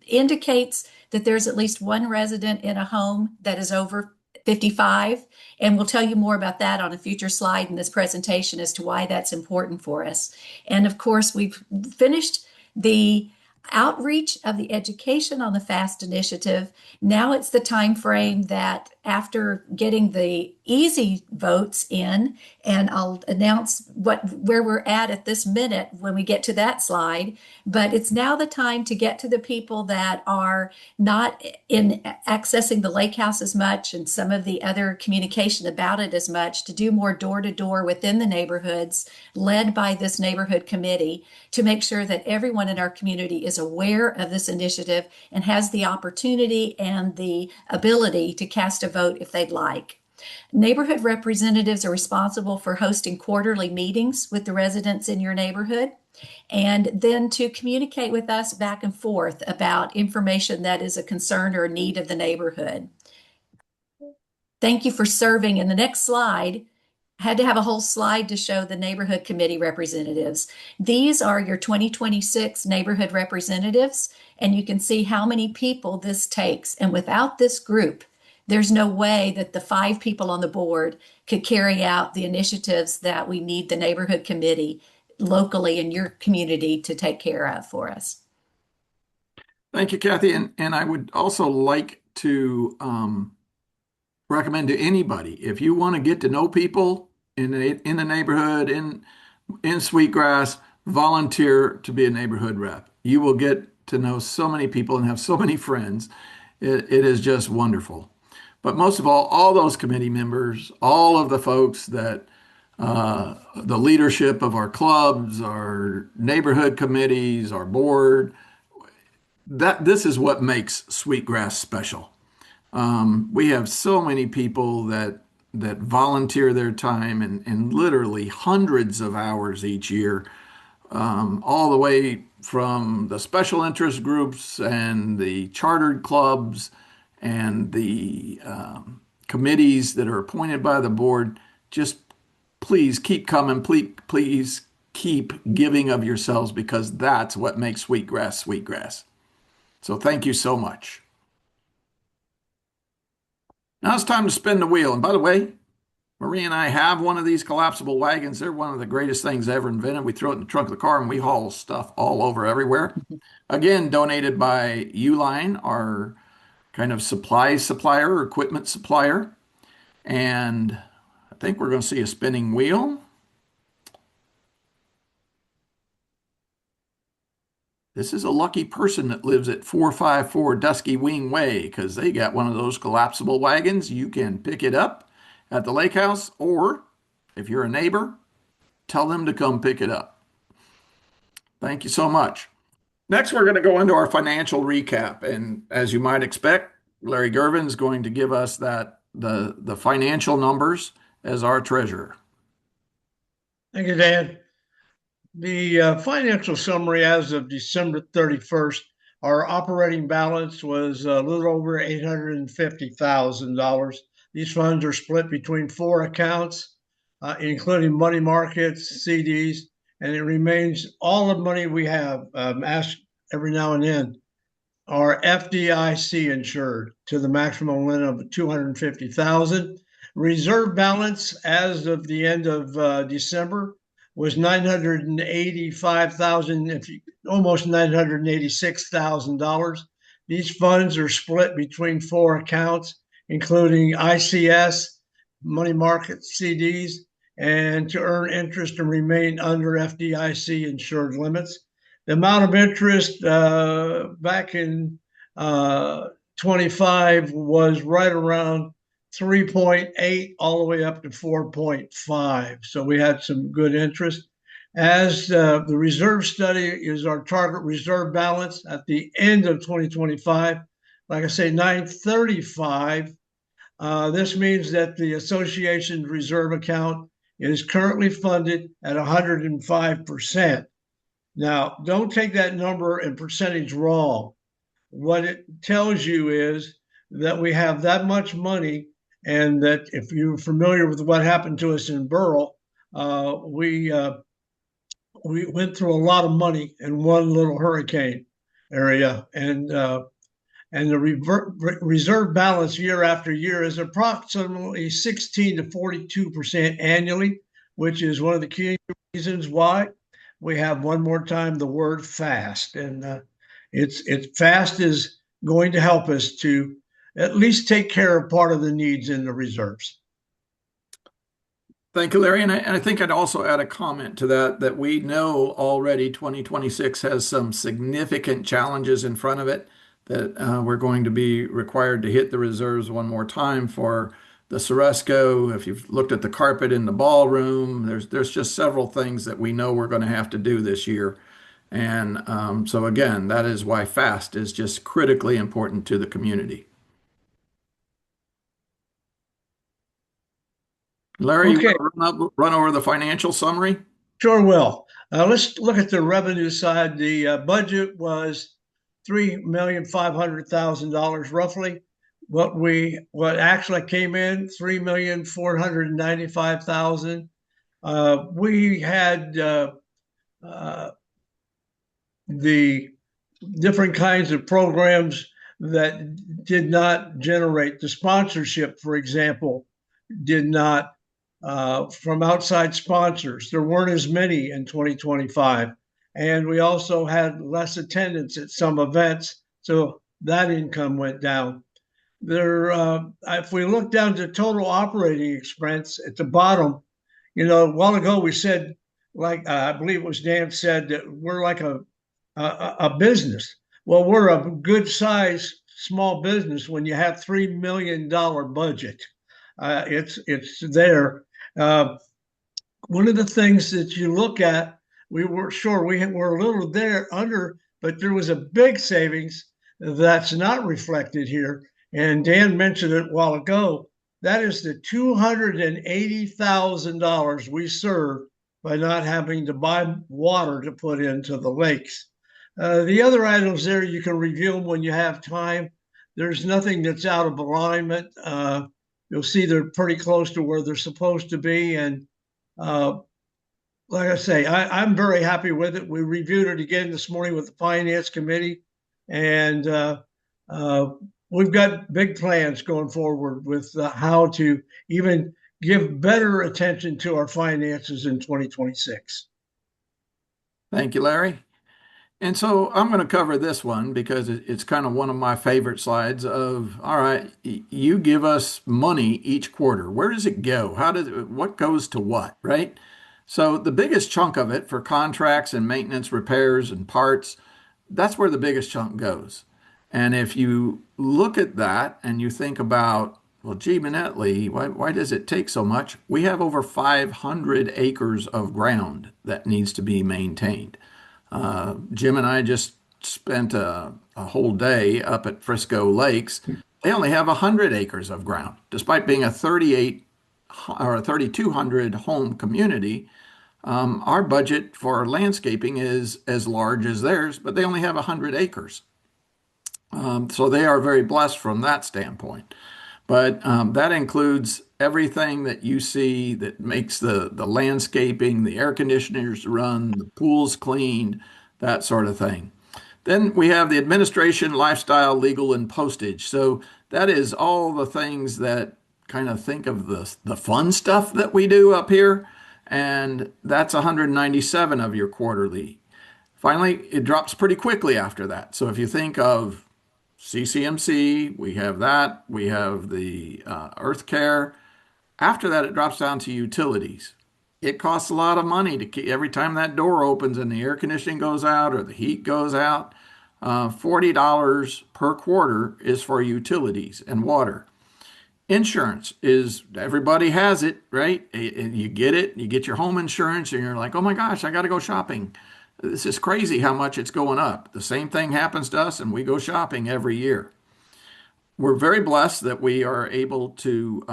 indicates that there's at least one resident in a home that is over 55. And we'll tell you more about that on a future slide in this presentation as to why that's important for us. And of course, we've finished the outreach of the education on the FAST initiative. Now it's the time frame that after getting the easy votes in, and I'll announce where we're at this minute when we get to that slide, but it's now the time to get to the people that are not in accessing the lake house as much and some of the other communication about it as much, to do more door-to-door within the neighborhoods led by this neighborhood committee to make sure that everyone in our community is aware of this initiative and has the opportunity and the ability to cast a vote if they'd like. Neighborhood representatives are responsible for hosting quarterly meetings with the residents in your neighborhood, and then to communicate with us back and forth about information that is a concern or a need of the neighborhood. Thank you for serving. In the next slide, I had to have a whole slide to show the neighborhood committee representatives. These are your 2026 neighborhood representatives, and you can see how many people this takes. And without this group, there's no way that the 5 people on the board could carry out the initiatives that we need the neighborhood committee locally in your community to take care of for us. Thank you, Kathy. And I would also like to recommend to anybody, if you want to get to know people in the neighborhood, in Sweetgrass, volunteer to be a neighborhood rep. You will get to know so many people and have so many friends. It is just wonderful. But most of all those committee members, all of the folks that the leadership of our clubs, our neighborhood committees, our board. This is what makes Sweetgrass special. We have so many people that volunteer their time and literally hundreds of hours each year, all the way from the special interest groups and the chartered clubs and the committees that are appointed by the board. Just please keep coming. Please keep giving of yourselves because that's what makes Sweetgrass Sweetgrass. So thank you so much. Now it's time to spin the wheel. And by the way, Marie and I have one of these collapsible wagons. They're one of the greatest things ever invented. We throw it in the trunk of the car and we haul stuff all over everywhere. Again, donated by Uline, our kind of supplies supplier or equipment supplier. And I think we're going to see a spinning wheel. This is a lucky person that lives at 454 Dusky Wing Way because they got one of those collapsible wagons. You can pick it up at the lake house, or if you're a neighbor, tell them to come pick it up. Thank you so much. Next, we're going to go into our financial recap. And as you might expect, Larry Gervin is going to give us the financial numbers as our treasurer. Thank you, Dan. The financial summary as of December 31st, our operating balance was a little over $850,000. These funds are split between 4 accounts, including money markets, CDs, and it remains all the money we have asked every now and then are FDIC insured to the maximum limit of 250,000. Reserve balance as of the end of December was 985,000, almost $986,000. These funds are split between 4 accounts, including ICS, money market CDs, and to earn interest and remain under FDIC insured limits. The amount of interest back in 25 was right around 3.8 all the way up to 4.5. So we had some good interest. As the reserve study is our target reserve balance at the end of 2025, like I say, 935. This means that the association's reserve account is currently funded at 105%. Now, don't take that number and percentage wrong. What it tells you is that we have that much money, and that if you're familiar with what happened to us in Burrell, we went through a lot of money in one little hurricane area, and the reserve balance year after year is approximately 16 to 42% annually, which is one of the key reasons why we have one more time the word fast. And it's fast is going to help us to at least take care of part of the needs in the reserves. Thank you, Larry. And I think I'd also add a comment to that we know already 2026 has some significant challenges in front of it, that we're going to be required to hit the reserves one more time for the Ceresco. If you've looked at the carpet in the ballroom, there's just several things that we know we're going to have to do this year. And so again, that is why FAST is just critically important to the community. Larry, Okay. you want to run over the financial summary? Sure will. Let's look at the revenue side. The budget was $3,500,000 roughly. What actually came in, $3,495,000. We had the different kinds of programs that did not generate the sponsorship, for example, did not from outside sponsors. There weren't as many in 2025. And we also had less attendance at some events. So that income went down. If we look down to total operating expense at the bottom, a while ago we said, like I believe it was Dan said, that we're like a business. Well, we're a good size small business when you have $3 million budget. It's there. one of the things that you look at, we were sure we were a little there under, but there was a big savings that's not reflected here. And Dan mentioned it a while ago. That is the $280,000 we served by not having to buy water to put into the lakes. The other items there, you can review them when you have time. There's nothing that's out of alignment. You'll see they're pretty close to where they're supposed to be. And uh, like I say, I'm very happy with it. We reviewed it again this morning with the Finance Committee, and uh, we've got big plans going forward with how to even give better attention to our finances in 2026. Thank you, Larry. And so I'm going to cover this one because it's kind of one of my favorite slides of, all right, you give us money each quarter. Where does it go? What goes to what, right? So the biggest chunk of it for contracts and maintenance, repairs and parts, that's where the biggest chunk goes. And if you look at that and you think about, well, gee, Minetly, why does it take so much? We have over 500 acres of ground that needs to be maintained. Jim and I just spent a whole day up at Frisco Lakes. They only have 100 acres of ground, despite being a 38 or a 3,200 home community. Our budget for landscaping is as large as theirs, but they only have 100 acres. So they are very blessed from that standpoint. But that includes everything that you see that makes the landscaping, the air conditioners run, the pools cleaned, that sort of thing. Then we have the administration, lifestyle, legal, and postage. So that is all the things that kind of think of the fun stuff that we do up here. And that's 197 of your quarterly. Finally, it drops pretty quickly after that. So if you think of CCMC, we have that. We have the Earth Care. After that, it drops down to utilities. It costs a lot of money to keep every time that door opens and the air conditioning goes out or the heat goes out. $40 per quarter is for utilities and water. Insurance is everybody has it, right? And you get it, you get your home insurance, and you're like, oh my gosh, I got to go shopping. This is crazy how much it's going up. The same thing happens to us, and we go shopping every year. We're very blessed that we are able to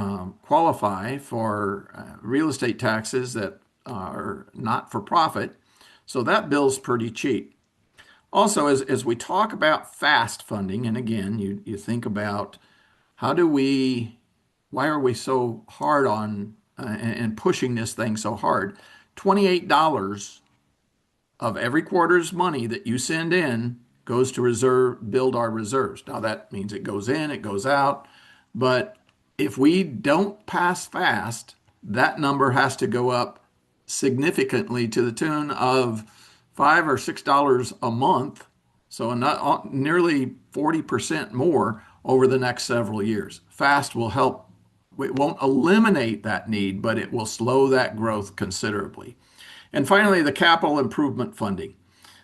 qualify for real estate taxes that are not for profit. So that bill's pretty cheap. Also, as we talk about fast funding, and again, you think about why are we so hard on and pushing this thing so hard? $28 of every quarter's money that you send in goes to build our reserves. Now that means it goes in, it goes out, but if we don't pass fast, that number has to go up significantly to the tune of $5 or $6 a month. So not nearly 40% more over the next several years. Fast will help. It won't eliminate that need, but it will slow that growth considerably. And finally, the capital improvement funding.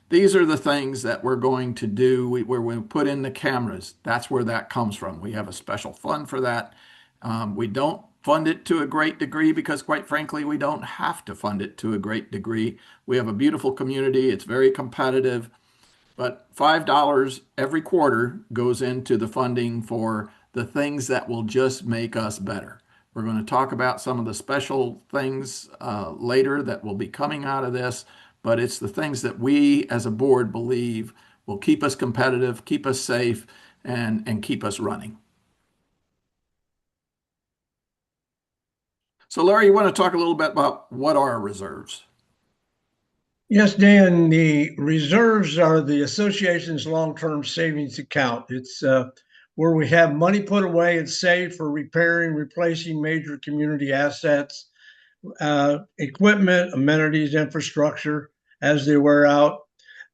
These are the things that we're going to do where we put in the cameras. That's where that comes from. We have a special fund for that. We don't fund it to a great degree because, quite frankly, we don't have to fund it to a great degree. We have a beautiful community. It's very competitive. But $5 every quarter goes into the funding for the things that will just make us better. We're going to talk about some of the special things later that will be coming out of this, but it's the things that we as a board believe will keep us competitive, keep us safe, and keep us running. So Larry, you want to talk a little bit about what are reserves? Yes, Dan, the reserves are the association's long-term savings account. It's where we have money put away and saved for repairing, replacing major community assets, equipment, amenities, infrastructure as they wear out.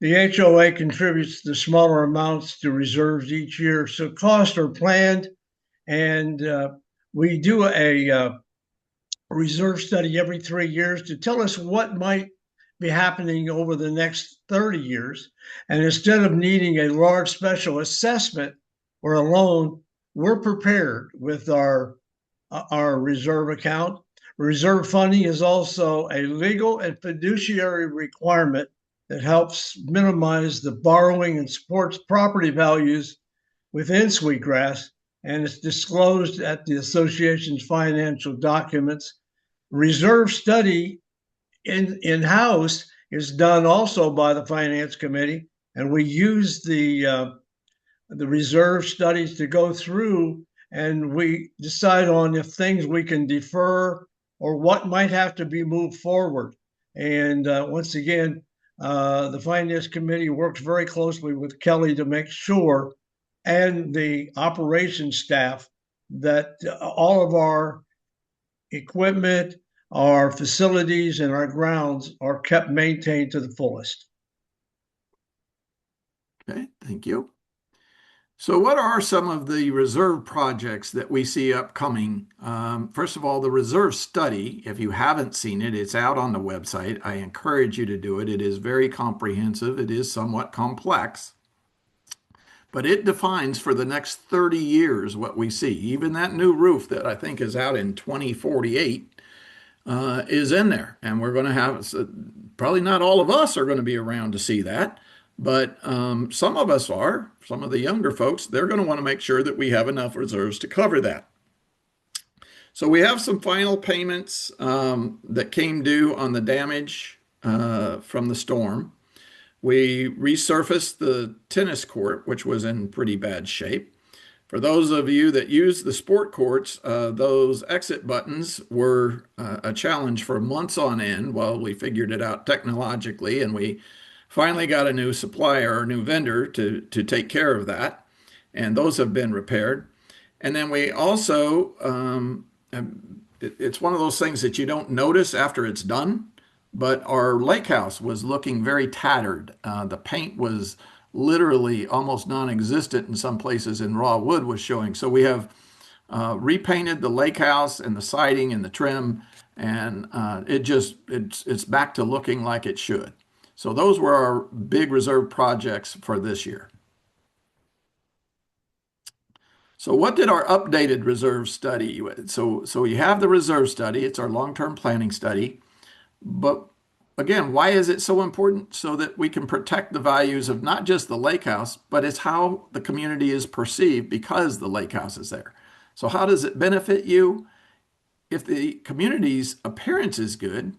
The HOA contributes the smaller amounts to reserves each year. So costs are planned, and we do a reserve study every 3 years to tell us what might be happening over the next 30 years. And instead of needing a large special assessment or a loan, we're prepared with our reserve account. Reserve funding is also a legal and fiduciary requirement that helps minimize the borrowing and supports property values within Sweetgrass, and it's disclosed at the association's financial documents. Reserve study in-house is done also by the finance committee, and we use the reserve studies to go through, and we decide on if things we can defer or what might have to be moved forward. And once again, the finance committee works very closely with Kelly to make sure, and the operations staff, that all of our equipment, our facilities, and our grounds are kept maintained to the fullest. Okay, thank you. So what are some of the reserve projects that we see upcoming? First of all, the reserve study, if you haven't seen it, it's out on the website. I encourage you to do it. It is very comprehensive. It is somewhat complex, but it defines for the next 30 years what we see. Even that new roof that I think is out in 2048 is in there. And we're going to have, probably not all of us are going to be around to see that. But some of us are, some of the younger folks, they're going to want to make sure that we have enough reserves to cover that. So we have some final payments that came due on the damage from the storm. We resurfaced the tennis court, which was in pretty bad shape. For those of you that use the sport courts, those exit buttons were a challenge for months on end while we figured it out technologically, and we finally got a new supplier or new vendor to take care of that, and those have been repaired. And then we also, it's one of those things that you don't notice after it's done, but our lake house was looking very tattered. The paint was literally almost non-existent in some places, and raw wood was showing. So we have repainted the lake house and the siding and the trim, and it's back to looking like it should. So those were our big reserve projects for this year. So what did our updated reserve study? So you have the reserve study. It's our long-term planning study. But again, why is it so important? So that we can protect the values of not just the lake house, but it's how the community is perceived because the lake house is there. So how does it benefit you? If the community's appearance is good,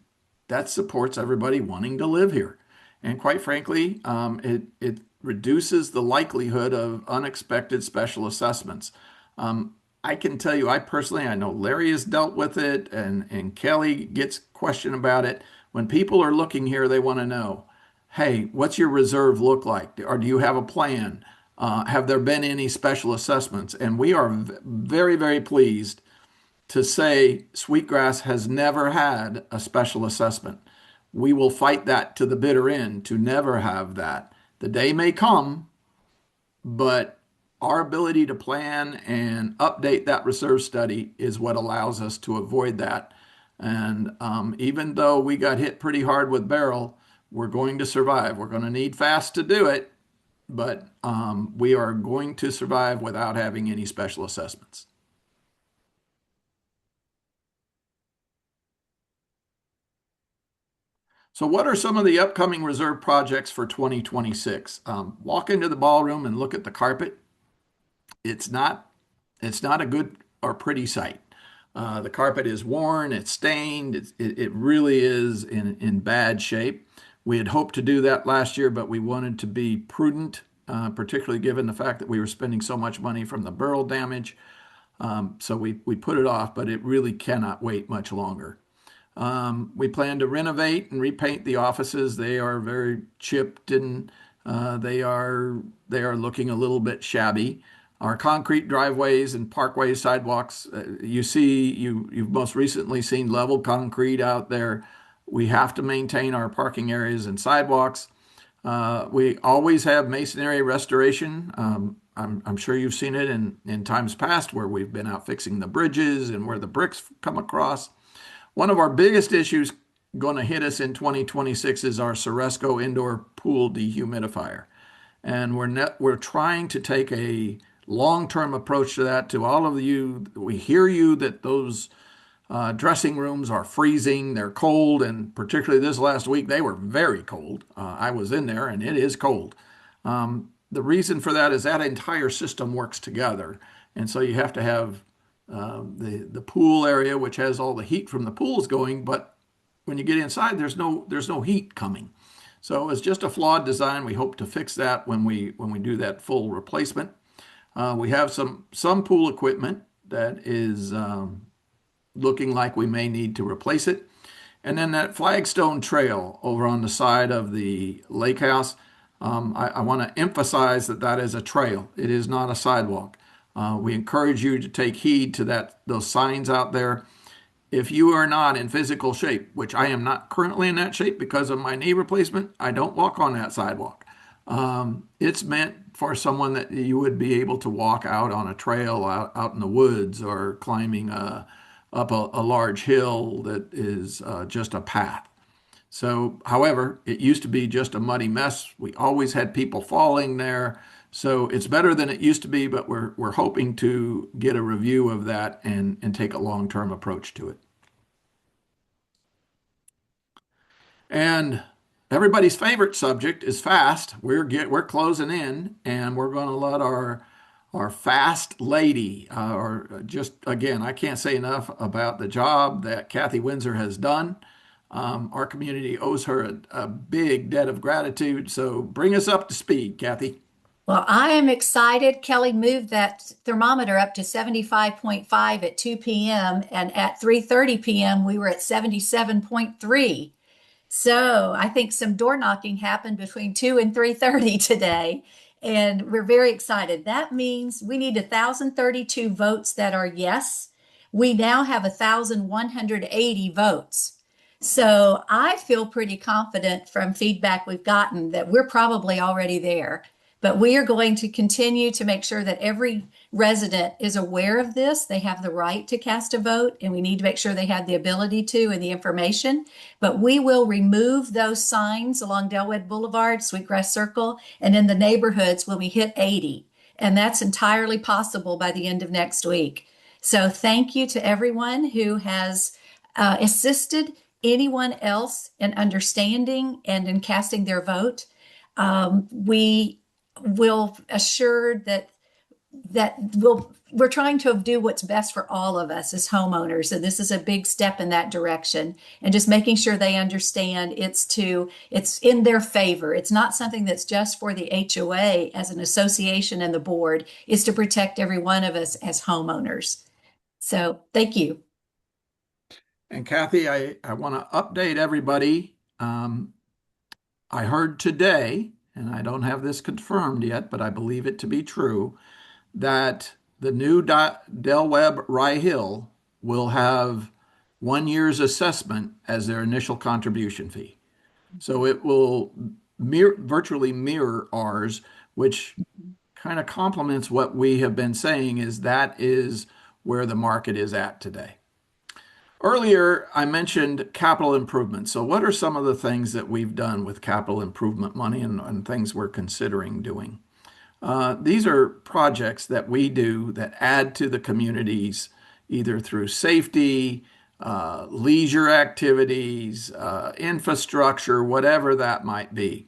that supports everybody wanting to live here. And quite frankly, it reduces the likelihood of unexpected special assessments. I can tell you, I know Larry has dealt with it, and Kelly gets questioned about it. When people are looking here, they want to know, hey, what's your reserve look like? Or do you have a plan? Have there been any special assessments? And we are very, very pleased to say Sweetgrass has never had a special assessment. We will fight that to the bitter end to never have that. The day may come, but our ability to plan and update that reserve study is what allows us to avoid that. And even though we got hit pretty hard with Beryl, we're going to survive. We're going to need fast to do it, but we are going to survive without having any special assessments. So what are some of the upcoming reserve projects for 2026? Walk into the ballroom and look at the carpet. It's not a good or pretty sight. The carpet is worn, it's stained, it really is in bad shape. We had hoped to do that last year, but we wanted to be prudent, particularly given the fact that we were spending so much money from the Beryl damage. So we put it off, but it really cannot wait much longer. We plan to renovate and repaint the offices. They are very chipped and they are looking a little bit shabby. Our concrete driveways and parkways, sidewalks, you've most recently seen level concrete out there. We have to maintain our parking areas and sidewalks. We always have masonry restoration. I'm sure you've seen it in times past where we've been out fixing the bridges and where the bricks come across. One of our biggest issues going to hit us in 2026 is our Ceresco indoor pool dehumidifier. And we're trying to take a long-term approach to that. To all of you, we hear you that those Dressing rooms are freezing, they're cold, and particularly this last week, they were very cold. I was in there and it is cold. The reason for that is that entire system works together. And so you have to have the pool area, which has all the heat from the pools going, but when you get inside, there's no heat coming. So it's just a flawed design. We hope to fix that when we do that full replacement. We have some pool equipment that is looking like we may need to replace it. And then that flagstone trail over on the side of the lake house, I want to emphasize that that is a trail. It is not a sidewalk. We encourage you to take heed to those signs out there. If you are not in physical shape, which I am not currently in that shape because of my knee replacement, I don't walk on that sidewalk. It's meant for someone that you would be able to walk out on a trail out in the woods or climbing up a large hill that is just a path. So, however, it used to be just a muddy mess. We always had people falling there. So it's better than it used to be, but we're hoping to get a review of that and take a long-term approach to it. And everybody's favorite subject is fast. We're closing in, and we're going to let our fast lady, or just again, I can't say enough about the job that Kathy Windsor has done. Our community owes her a big debt of gratitude. So bring us up to speed, Kathy. Well, I am excited. Kelly moved that thermometer up to 75.5 at 2 p.m. and at 3:30 p.m. we were at 77.3. So I think some door knocking happened between 2 and 3:30 today, and we're very excited. That means we need 1,032 votes that are yes. We now have 1,180 votes. So I feel pretty confident from feedback we've gotten that we're probably already there. But we are going to continue to make sure that every resident is aware of this. They have the right to cast a vote, and we need to make sure they have the ability to and the information. But we will remove those signs along Delwood Boulevard, Sweetgrass Circle, and in the neighborhoods when we hit 80. And that's entirely possible by the end of next week. So thank you to everyone who has assisted anyone else in understanding and in casting their vote. We will assure we're trying to do what's best for all of us as homeowners. And this is a big step in that direction, and just making sure they understand it's in their favor. It's not something that's just for the HOA as an association and the board. It's to protect every one of us as homeowners. So thank you. And Kathy, I want to update everybody. I heard today, and I don't have this confirmed yet, but I believe it to be true, that the new Del Webb Rye Hill will have 1 year's assessment as their initial contribution fee. So it will virtually mirror ours, which kind of complements what we have been saying is where the market is at today. Earlier, I mentioned capital improvement. So what are some of the things that we've done with capital improvement money and things we're considering doing? These are projects that we do that add to the communities, either through safety, leisure activities, infrastructure, whatever that might be.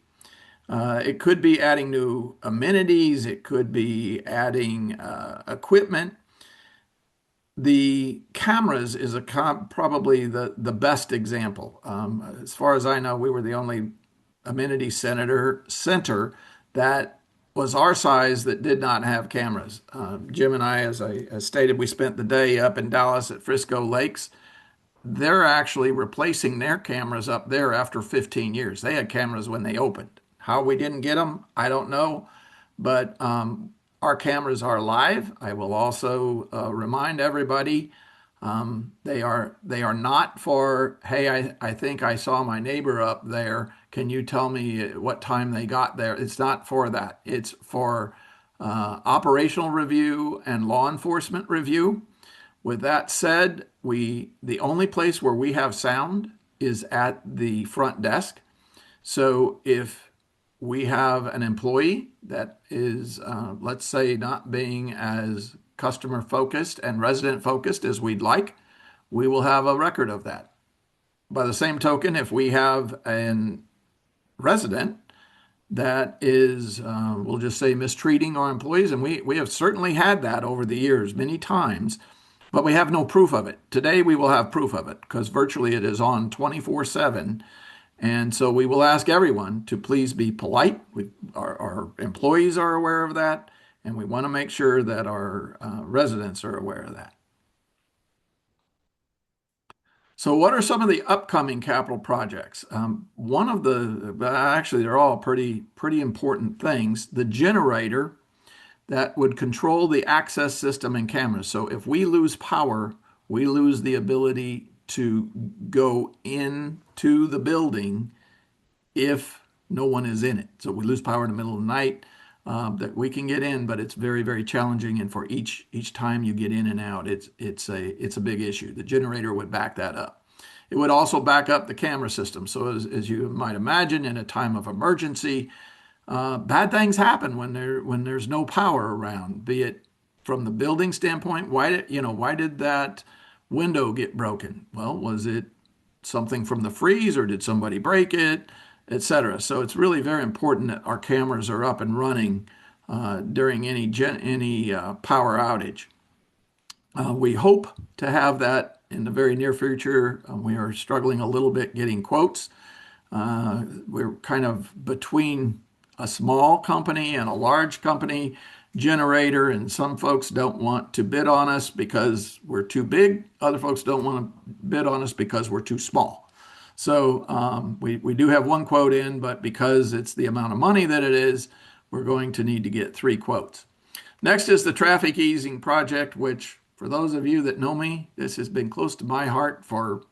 It could be adding new amenities. It could be adding equipment. The cameras is probably the best example. As far as I know, we were the only amenity center that was our size that did not have cameras. Jim and I, as I stated, we spent the day up in Dallas at Frisco Lakes. They're actually replacing their cameras up there after 15 years. They had cameras when they opened. How we didn't get them, I don't know. But our cameras are live. I will also remind everybody they are not for, hey, I think I saw my neighbor up there. Can you tell me what time they got there? It's not for that. It's for operational review and law enforcement review. With that said, the only place where we have sound is at the front desk. So if we have an employee that is, let's say, not being as customer focused and resident focused as we'd like, we will have a record of that. By the same token, if we have a resident that is, we'll just say, mistreating our employees, and we have certainly had that over the years many times, but we have no proof of it. Today, we will have proof of it because virtually it is on 24/7. And so we will ask everyone to please be polite. Our employees are aware of that, and we want to make sure that our residents are aware of that. So what are some of the upcoming capital projects? One of actually, they're all pretty important things. The generator that would control the access system and cameras. So if we lose power, we lose the ability to go into the building if no one is in it. So we lose power in the middle of the night, that we can get in, but it's very challenging. And for each time you get in and out, it's a big issue. The generator would back that up. It would also back up the camera system. So as you might imagine, in a time of emergency, bad things happen when there's no power around. Be it from the building standpoint, why did that window get broken? Well, was it something from the freeze, or did somebody break it, etc.? So it's really very important that our cameras are up and running during any power outage. We hope to have that in the very near future. We are struggling a little bit getting quotes. We're kind of between a small company and a large company generator, and some folks don't want to bid on us because we're too big. Other folks don't want to bid on us because we're too small. So we do have one quote in, but because it's the amount of money that it is, we're going to need to get 3 quotes. Next is the traffic easing project, which for those of you that know me, this has been close to my heart for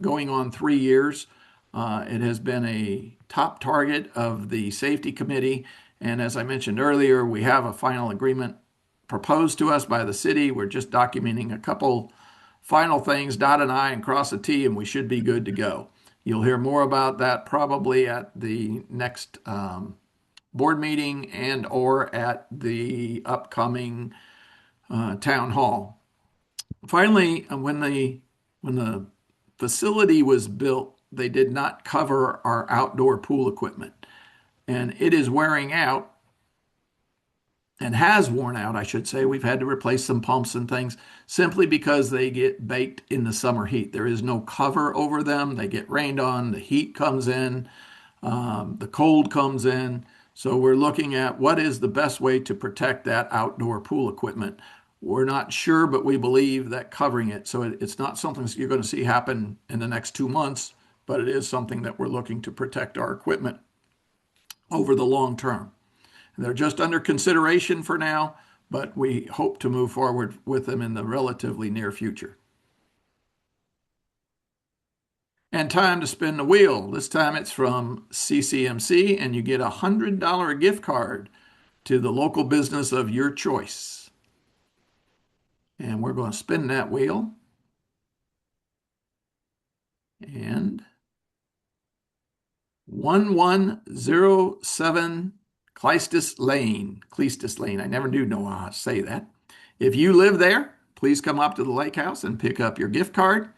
going on 3 years. It has been a top target of the safety committee. And as I mentioned earlier, we have a final agreement proposed to us by the city. We're just documenting a couple final things, dot an I and cross a T, and we should be good to go. You'll hear more about that probably at the next board meeting and or at the upcoming town hall. Finally, when the facility was built, they did not cover our outdoor pool equipment, and it is wearing out, and has worn out, I should say. We've had to replace some pumps and things simply because they get baked in the summer heat. There is no cover over them. They get rained on, the heat comes in, the cold comes in. So we're looking at what is the best way to protect that outdoor pool equipment. We're not sure, but we believe that covering it, so it's not something that you're going to see happen in the next 2 months, but it is something that we're looking to protect our equipment over the long term. They're just under consideration for now, but we hope to move forward with them in the relatively near future. And time to spin the wheel. This time it's from CCMC, and you get a $100 gift card to the local business of your choice. And we're going to spin that wheel. And 1107 Cleistus Lane. I never do know how to say that. If you live there, please come up to the lake house and pick up your gift card.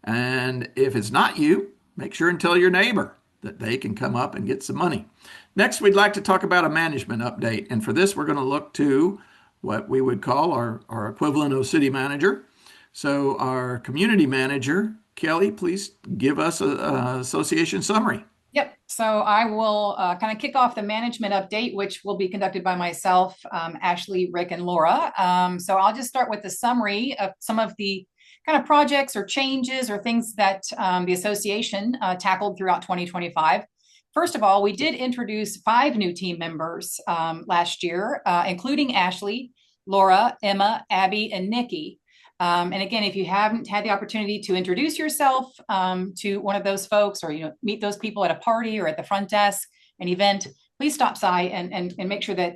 And if it's not you, make sure and tell your neighbor that they can come up and get some money. Next, we'd like to talk about a management update. And for this, we're going to look to what we would call our equivalent of city manager. So our community manager, Kelly, please give us an association summary. Yep. So I will kind of kick off the management update, which will be conducted by myself, Ashley, Rick, and Laura. So I'll just start with the summary of some of the kind of projects or changes or things that the association tackled throughout 2025. First of all, we did introduce 5 new team members last year, including Ashley, Laura, Emma, Abby, and Nikki. And again, if you haven't had the opportunity to introduce yourself to one of those folks, or meet those people at a party or at the front desk, an event, please stop by and make sure that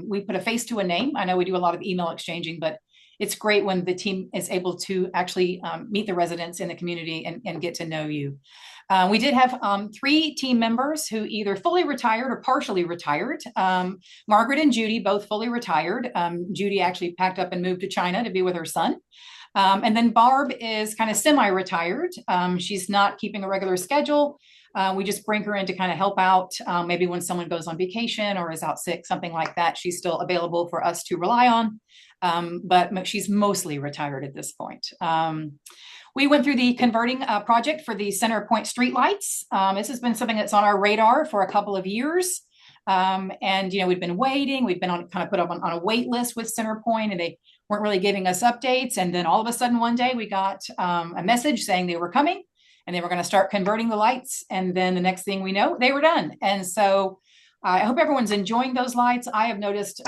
we put a face to a name. I know we do a lot of email exchanging, but it's great when the team is able to actually meet the residents in the community and get to know you. We did have 3 team members who either fully retired or partially retired. Margaret and Judy both fully retired. Judy actually packed up and moved to China to be with her son. And then Barb is kind of semi-retired. She's not keeping a regular schedule. We just bring her in to kind of help out. Maybe when someone goes on vacation or is out sick, something like that, she's still available for us to rely on. But she's mostly retired at this point. We went through the converting project for the Center Point streetlights. This has been something that's on our radar for a couple of years. And, we've been waiting. We've been kind of put up on a wait list with Center Point, and they weren't really giving us updates. And then all of a sudden one day we got a message saying they were coming and they were going to start converting the lights. And then the next thing we know, they were done. And so I hope everyone's enjoying those lights. I have noticed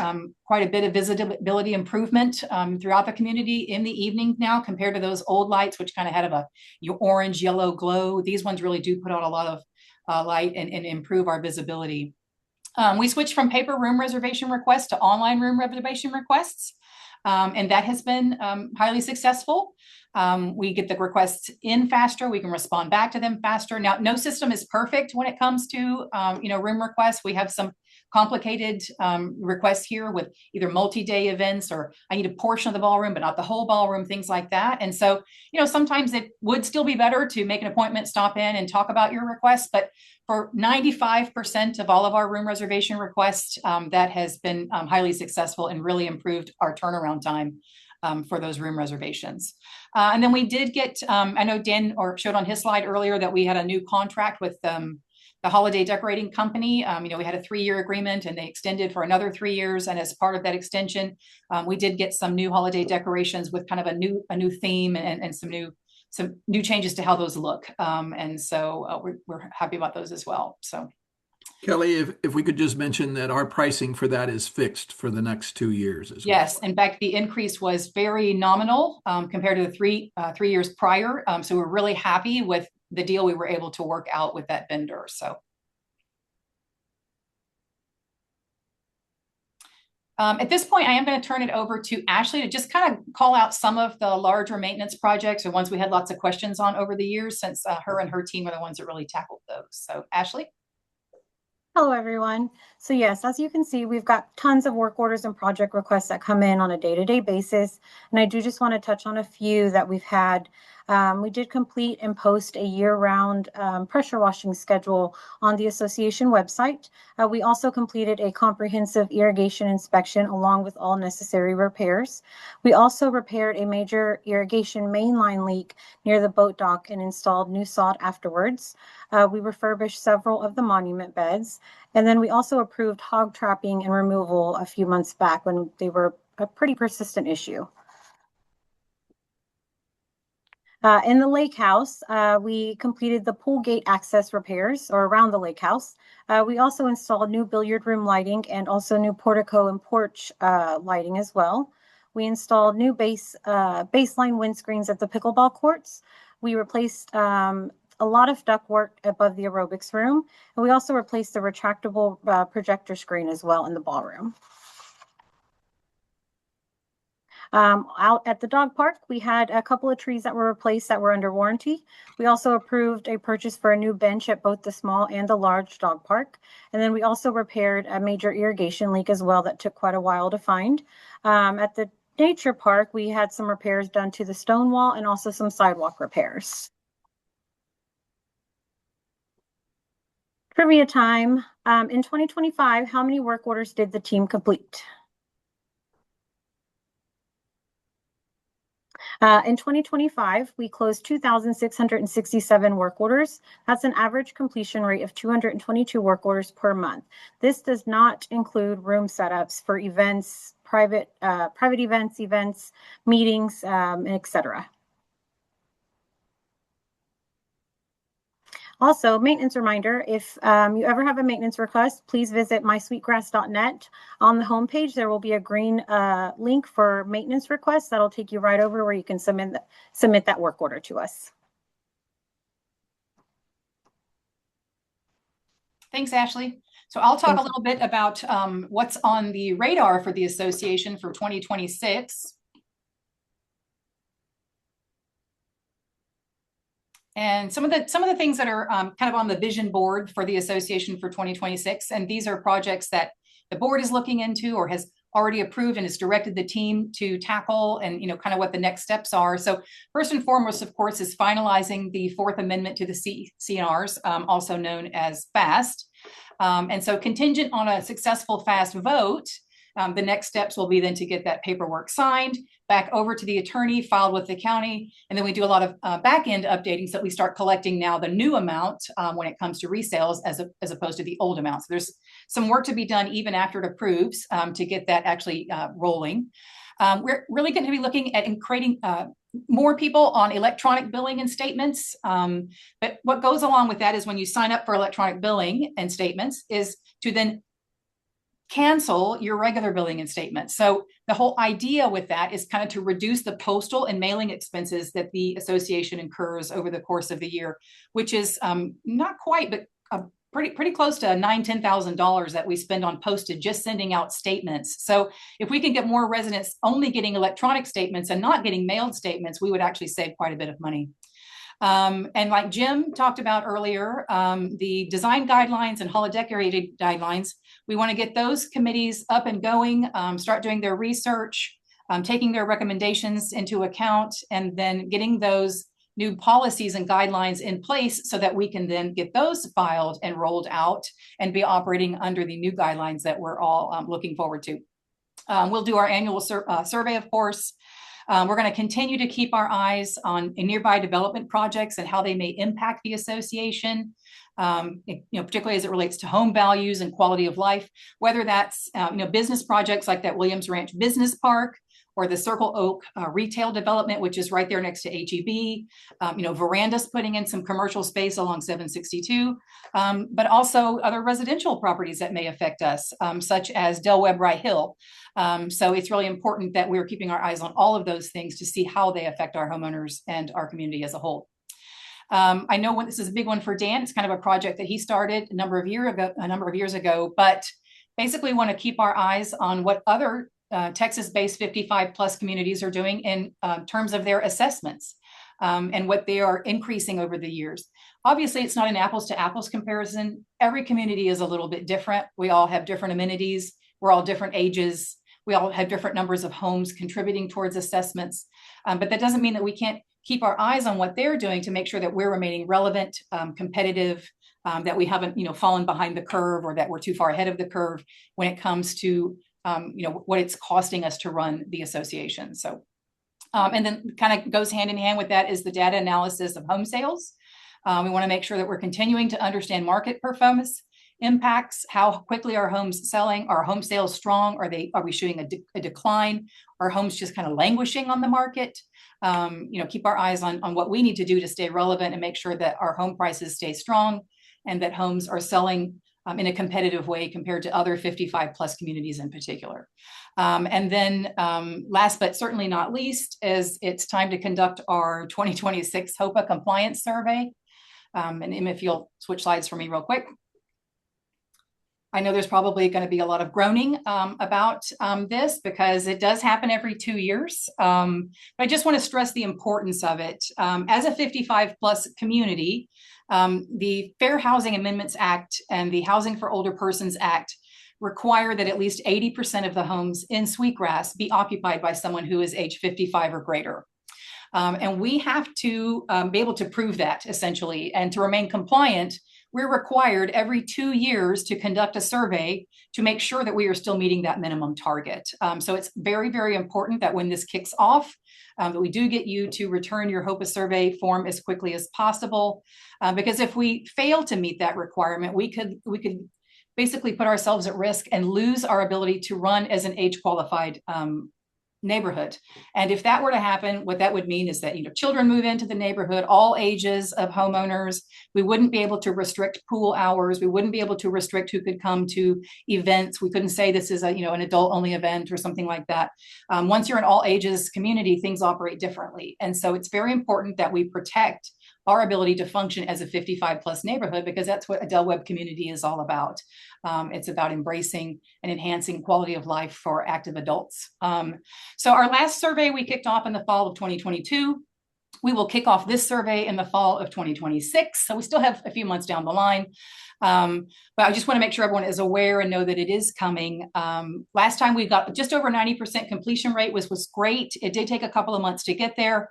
quite a bit of visibility improvement throughout the community in the evening now compared to those old lights, which kind of had your orange, yellow glow. These ones really do put out a lot of light and improve our visibility. We switched from paper room reservation requests to online room reservation requests. And that has been highly successful. We get the requests in faster. We can respond back to them faster. Now, no system is perfect when it comes to, room requests. We have some complicated requests here with either multi-day events or I need a portion of the ballroom, but not the whole ballroom, things like that. And so, sometimes it would still be better to make an appointment, stop in and talk about your request. But for 95% of all of our room reservation requests, that has been highly successful and really improved our turnaround time for those room reservations. And then we did get, I know Dan showed on his slide earlier that we had a new contract with the holiday decorating company. We had a 3-year agreement and they extended for another 3 years. And as part of that extension, we did get some new holiday decorations with kind of a new theme and some new changes to how those look. And so we're happy about those as well. So Kelly, if we could just mention that our pricing for that is fixed for the next 2 years as well. Yes, in fact, the increase was very nominal compared to the three years prior. So we're really happy with the deal we were able to work out with that vendor. So at this point, I am going to turn it over to Ashley to just kind of call out some of the larger maintenance projects or ones we had lots of questions on over the years, since her and her team are the ones that really tackled those. So Ashley. Hello, everyone. So yes, as you can see, we've got tons of work orders and project requests that come in on a day-to-day basis. And I do just want to touch on a few that we've had. We did complete and post a year-round pressure washing schedule on the association website. We also completed a comprehensive irrigation inspection along with all necessary repairs. We also repaired a major irrigation mainline leak near the boat dock and installed new sod afterwards. We refurbished several of the monument beds. And then we also approved hog trapping and removal a few months back when they were a pretty persistent issue. In the lake house, we completed the pool gate access repairs or around the lake house. We also installed new billiard room lighting and also new portico and porch lighting as well. We installed new baseline windscreens at the pickleball courts. We replaced a lot of ductwork above the aerobics room. And we also replaced the retractable projector screen as well in the ballroom. Out at the dog park, we had a couple of trees that were replaced that were under warranty. We also approved a purchase for a new bench at both the small and the large dog park. And then we also repaired a major irrigation leak as well that took quite a while to find. At the nature park, we had some repairs done to the stone wall and also some sidewalk repairs. Trivia time. In 2025, how many work orders did the team complete? In 2025, we closed 2,667 work orders. That's an average completion rate of 222 work orders per month. This does not include room setups for events, private events, meetings, etc. Also, maintenance reminder, if you ever have a maintenance request, please visit mysweetgrass.net. On the homepage, there will be a green link for maintenance requests. That'll take you right over where you can submit that work order to us. Thanks, Ashley. So I'll talk a little bit about what's on the radar for the association for 2026. And some of the things that are kind of on the vision board for the association for 2026, and these are projects that the board is looking into or has already approved and has directed the team to tackle, and kind of what the next steps are. So first and foremost, of course, is finalizing the Fourth Amendment to the CNRs, also known as FAST. And so contingent on a successful FAST vote, the next steps will be then to get that paperwork signed, back over to the attorney, filed with the county, and then we do a lot of back-end updating so that we start collecting now the new amount when it comes to resales as opposed to the old amount. So there's some work to be done even after it approves to get that actually rolling. We're really going to be looking at creating more people on electronic billing and statements. But what goes along with that is when you sign up for electronic billing and statements is to then cancel your regular billing and statements. So the whole idea with that is kind of to reduce the postal and mailing expenses that the association incurs over the course of the year, which is not quite, but pretty close to $9,000-$10,000 that we spend on postage just sending out statements. So if we can get more residents only getting electronic statements and not getting mailed statements, we would actually save quite a bit of money. And like Jim talked about earlier, the design guidelines and holodecorated guidelines, we want to get those committees up and going, start doing their research, taking their recommendations into account, and then getting those new policies and guidelines in place so that we can then get those filed and rolled out and be operating under the new guidelines that we're all looking forward to. We'll do our annual survey, of course. We're going to continue to keep our eyes on nearby development projects and how they may impact the association, particularly as it relates to home values and quality of life, whether that's business projects like that Williams Ranch Business Park, or the Circle Oak retail development, which is right there next to HEB. Veranda's putting in some commercial space along 762, but also other residential properties that may affect us, such as Del Webb Rye Hill. So it's really important that we're keeping our eyes on all of those things to see how they affect our homeowners and our community as a whole. I know this is a big one for Dan. It's kind of a project that he started a number of years ago, but basically want to keep our eyes on what other Texas-based 55 plus communities are doing in terms of their assessments and what they are increasing over the years. Obviously, it's not an apples to apples comparison. Every community is a little bit different. We all have different amenities. We're all different ages. We all have different numbers of homes contributing towards assessments. But that doesn't mean that we can't keep our eyes on what they're doing to make sure that we're remaining relevant, competitive, that we haven't fallen behind the curve or that we're too far ahead of the curve when it comes to what it's costing us to run the association. So, and then kind of goes hand in hand with that is the data analysis of home sales. We want to make sure that we're continuing to understand market performance impacts, how quickly are homes selling, are home sales strong, are we showing a decline, are homes just kind of languishing on the market? Keep our eyes on what we need to do to stay relevant and make sure that our home prices stay strong and that homes are selling in a competitive way compared to other 55 plus communities in particular. And then last but certainly not least is it's time to conduct our 2026 HOPA compliance survey. And Emma, if you'll switch slides for me real quick. I know there's probably going to be a lot of groaning about this because it does happen every 2 years. But I just want to stress the importance of it. As a 55 plus community, the Fair Housing Amendments Act and the Housing for Older Persons Act require that at least 80% of the homes in Sweetgrass be occupied by someone who is age 55 or greater. And we have to be able to prove that essentially, and to remain compliant, we're required every 2 years to conduct a survey to make sure that we are still meeting that minimum target. So it's very, very important that when this kicks off, that we do get you to return your HOPA survey form as quickly as possible. Because if we fail to meet that requirement, we could basically put ourselves at risk and lose our ability to run as an age qualified neighborhood. And if that were to happen, what that would mean is that children move into the neighborhood, all ages of homeowners. We wouldn't be able to restrict pool hours. We wouldn't be able to restrict who could come to events. We couldn't say this is an adult only event or something like that. Once you're an all ages community, things operate differently. And so it's very important that we protect our ability to function as a 55 plus neighborhood, because that's what a Del Webb community is all about. It's about embracing and enhancing quality of life for active adults. So our last survey we kicked off in the fall of 2022. We will kick off this survey in the fall of 2026. So we still have a few months down the line. But I just want to make sure everyone is aware and know that it is coming. Last time we got just over 90% completion rate was great. It did take a couple of months to get there.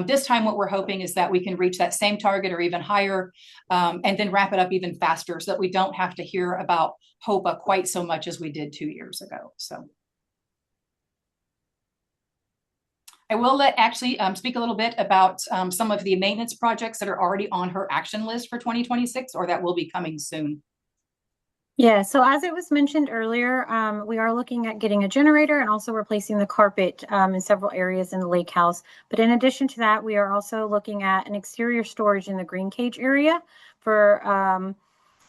This time what we're hoping is that we can reach that same target or even higher, and then wrap it up even faster so that we don't have to hear about HOPA quite so much as we did 2 years ago. So I will let Ashley speak a little bit about some of the maintenance projects that are already on her action list for 2026 or that will be coming soon. Yeah, so as it was mentioned earlier, we are looking at getting a generator and also replacing the carpet in several areas in the lake house. But in addition to that, we are also looking at an exterior storage in the green cage area for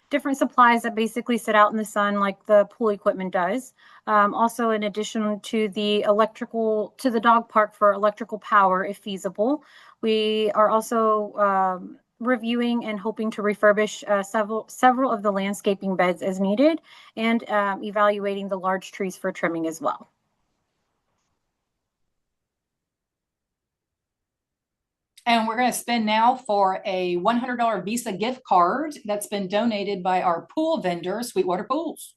different supplies that basically sit out in the sun like the pool equipment does. Also, in addition to the dog park for electrical power, if feasible. We are also reviewing and hoping to refurbish several of the landscaping beds as needed, and evaluating the large trees for trimming as well. And we're going to spend now for a $100 Visa gift card that's been donated by our pool vendor, Sweetwater Pools.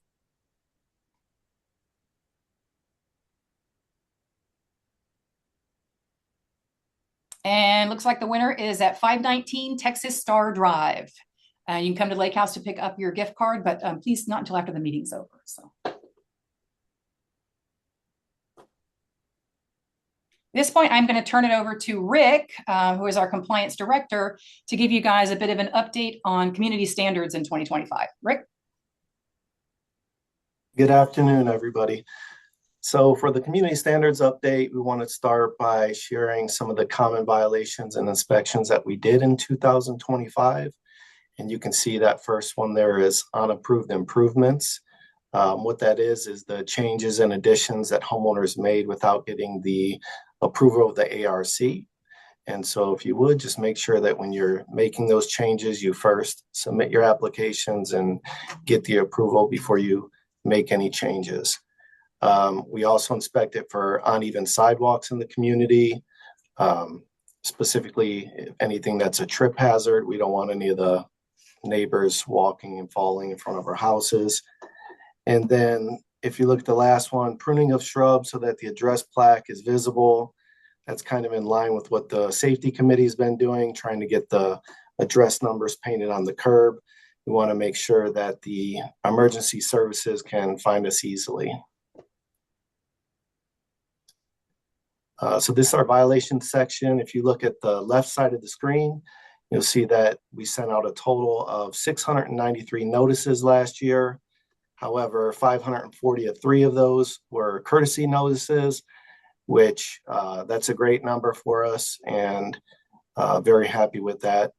And looks like the winner is at 519 Texas Star Drive. You can come to Lake House to pick up your gift card, but please not until after the meeting's over. So. At this point, I'm going to turn it over to Rick, who is our compliance director, to give you guys a bit of an update on community standards in 2025. Rick? Good afternoon, everybody. So for the community standards update, we want to start by sharing some of the common violations and inspections that we did in 2025. And you can see that first one there is unapproved improvements. What that is the changes and additions that homeowners made without getting the approval of the ARC. And so if you would just make sure that when you're making those changes, you first submit your applications and get the approval before you make any changes. We also inspected for uneven sidewalks in the community, specifically anything that's a trip hazard. We don't want any of the neighbors walking and falling in front of our houses. And then if you look at the last one, pruning of shrubs so that the address plaque is visible. That's kind of in line with what the safety committee has been doing, trying to get the address numbers painted on the curb. We want to make sure that the emergency services can find us easily. So this is our violation section. If you look at the left side of the screen, you'll see that we sent out a total of 693 notices last year. However, 543 of those were courtesy notices, which that's a great number for us, and very happy with that.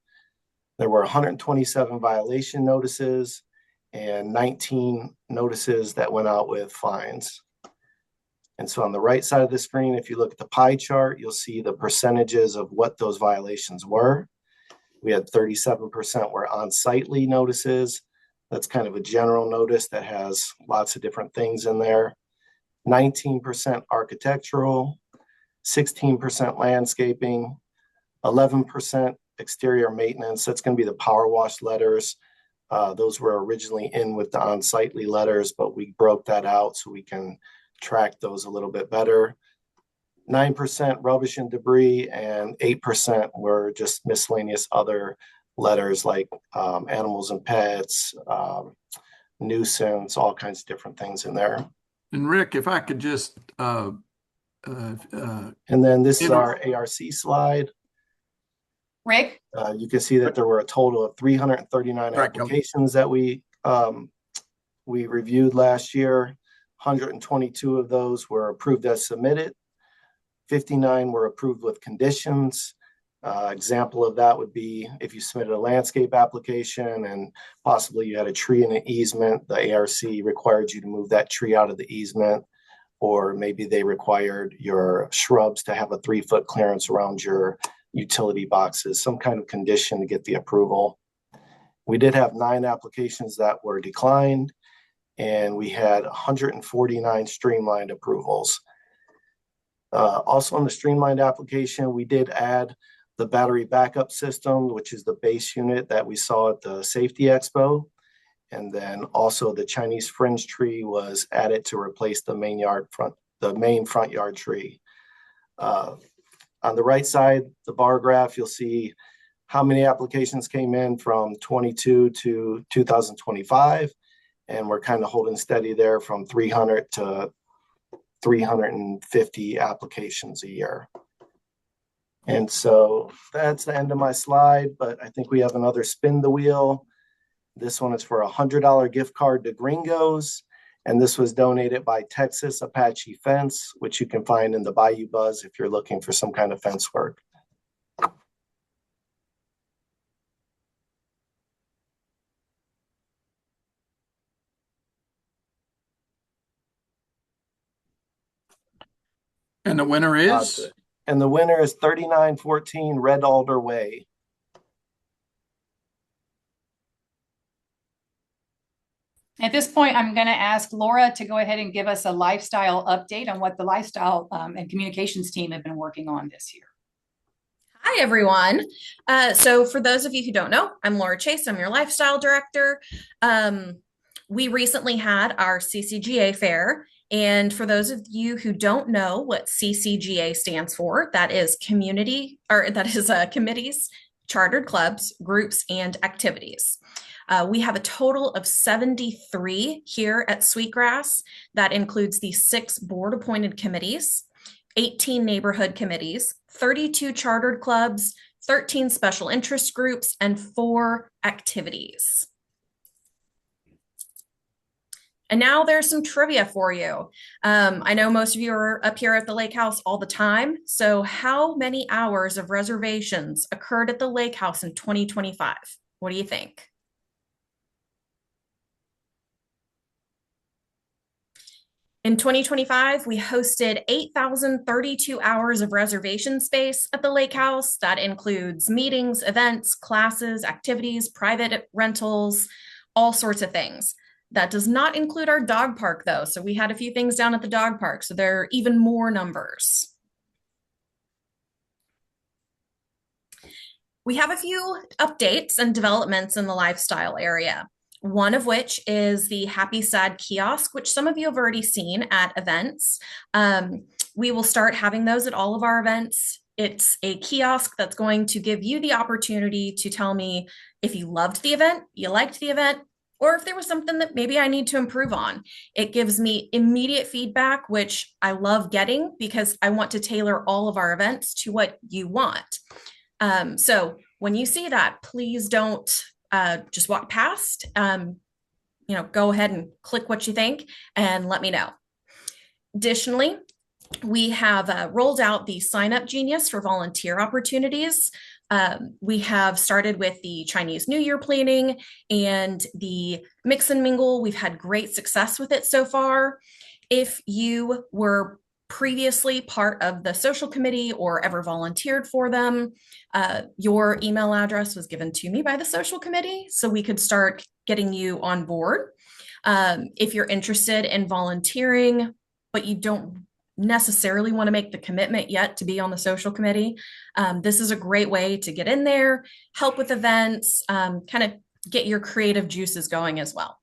There were 127 violation notices and 19 notices that went out with fines. And so on the right side of the screen, if you look at the pie chart, you'll see the percentages of what those violations were. We had 37% were unsightly notices. That's kind of a general notice that has lots of different things in there. 19% architectural, 16% landscaping, 11% exterior maintenance. That's going to be the power wash letters. Those were originally in with the unsightly letters, but we broke that out so we can track those a little bit better. 9% rubbish and debris, and 8% were just miscellaneous other letters like animals and pets, nuisance, all kinds of different things in there. And Rick, if I could just and then this is our ARC slide. Rick? You can see that there were a total of 339 applications that we reviewed last year. 122 of those were approved as submitted. 59 were approved with conditions. Example of that would be if you submitted a landscape application and possibly you had a tree in an easement, the ARC required you to move that tree out of the easement, or maybe they required your shrubs to have a 3-foot clearance around your utility boxes, some kind of condition to get the approval. We did have 9 applications that were declined, and we had 149 streamlined approvals. Also on the streamlined application, we did add the battery backup system, which is the base unit that we saw at the Safety Expo. And then also the Chinese fringe tree was added to replace the main front yard tree. On the right side, the bar graph, you'll see how many applications came in from 22 to 2025. And we're kind of holding steady there from 300 to 350 applications a year. And so that's the end of my slide, but I think we have another spin the wheel. This one is for a $100 gift card to Gringos. And this was donated by Texas Apache Fence, which you can find in the Bayou Buzz if you're looking for some kind of fence work. And the winner is? And the winner is 3914 Red Alder Way. At this point, I'm going to ask Laura to go ahead and give us a lifestyle update on what the lifestyle and communications team have been working on this year. Hi, everyone. So for those of you who don't know, I'm Laura Chase. I'm your lifestyle director. We recently had our CCGA fair. And for those of you who don't know what CCGA stands for, that is communities, chartered clubs, groups, and activities. We have a total of 73 here at Sweetgrass. That includes the 6 board-appointed committees, 18 neighborhood committees, 32 chartered clubs, 13 special interest groups, and 4 activities. And now there's some trivia for you. I know most of you are up here at the lake house all the time. So how many hours of reservations occurred at the lake house in 2025? What do you think? In 2025, we hosted 8,032 hours of reservation space at the lake house. That includes meetings, events, classes, activities, private rentals, all sorts of things. That does not include our dog park, though. So we had a few things down at the dog park. So there are even more numbers. We have a few updates and developments in the lifestyle area. One of which is the Happy Sad kiosk, which some of you have already seen at events. We will start having those at all of our events. It's a kiosk that's going to give you the opportunity to tell me if you loved the event, you liked the event, or if there was something that maybe I need to improve on. It gives me immediate feedback, which I love getting because I want to tailor all of our events to what you want. So when you see that, please don't just walk past. Go ahead and click what you think and let me know. Additionally, we have rolled out the Sign Up Genius for volunteer opportunities. We have started with the Chinese New Year planning and the mix and mingle. We've had great success with it so far. If you were previously part of the social committee or ever volunteered for them, your email address was given to me by the social committee so we could start getting you on board. If you're interested in volunteering, but you don't necessarily want to make the commitment yet to be on the social committee, this is a great way to get in there, help with events, kind of get your creative juices going as well.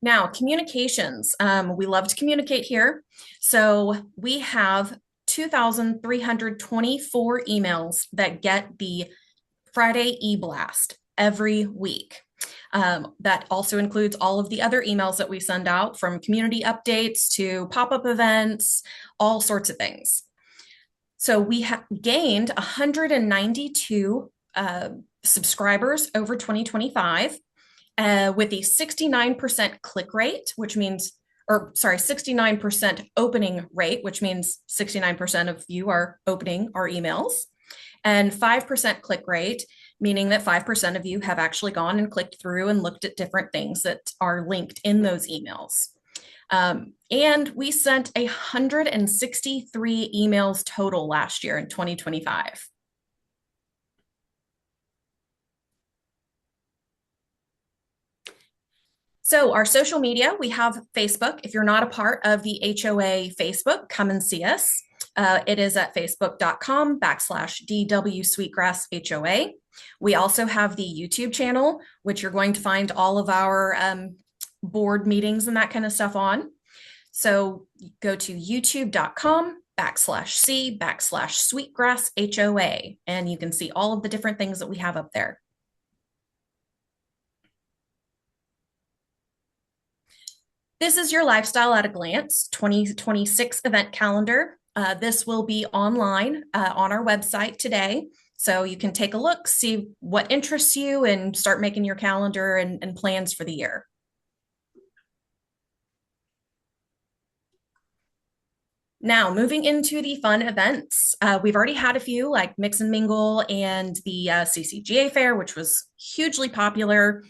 Now, communications. We love to communicate here. So we have 2,324 emails that get the Friday e-blast every week. That also includes all of the other emails that we send out, from community updates to pop-up events, all sorts of things. So we have gained 192 subscribers over 2025 with a 69% click rate, which means, 69% opening rate, which means 69% of you are opening our emails, and 5% click rate, meaning that 5% of you have actually gone and clicked through and looked at different things that are linked in those emails. And we sent 163 emails total last year in 2025. So our social media, we have Facebook. If you're not a part of the HOA Facebook, come and see us. It is at facebook.com/DW Sweetgrass HOA. We also have the YouTube channel, which you're going to find all of our board meetings and that kind of stuff on. So go to youtube.com/C/Sweetgrass HOA, and you can see all of the different things that we have up there. This is your Lifestyle at a Glance 2026 event calendar. This will be online on our website today. So you can take a look, see what interests you, and start making your calendar and plans for the year. Now, moving into the fun events, we've already had a few like Mix and Mingle and the CCGA Fair, which was hugely popular.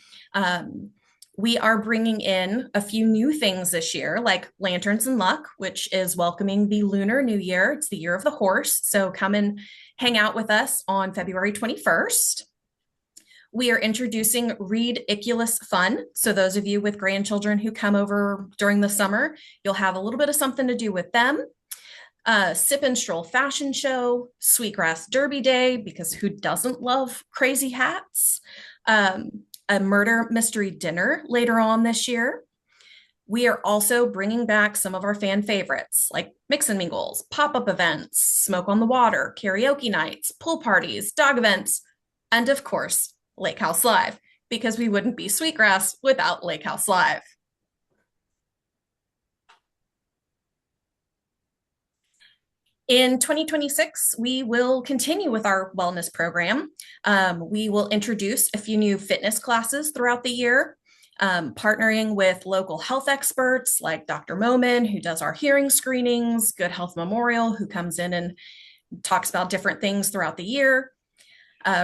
We are bringing in a few new things this year, like Lanterns and Luck, which is welcoming the Lunar New Year. It's the year of the horse. So come and hang out with us on February 21st. We are introducing Read-iculous Fun. So those of you with grandchildren who come over during the summer, you'll have a little bit of something to do with them. Sip and Stroll Fashion Show, Sweetgrass Derby Day, because who doesn't love crazy hats? A murder mystery dinner later on this year. We are also bringing back some of our fan favorites like Mix and Mingles, pop-up events, Smoke on the Water, karaoke nights, pool parties, dog events, and of course, Lake House Live, because we wouldn't be Sweetgrass without Lake House Live. In 2026, we will continue with our wellness program. We will introduce a few new fitness classes throughout the year, partnering with local health experts like Dr. Momin, who does our hearing screenings, Good Health Memorial, who comes in and talks about different things throughout the year.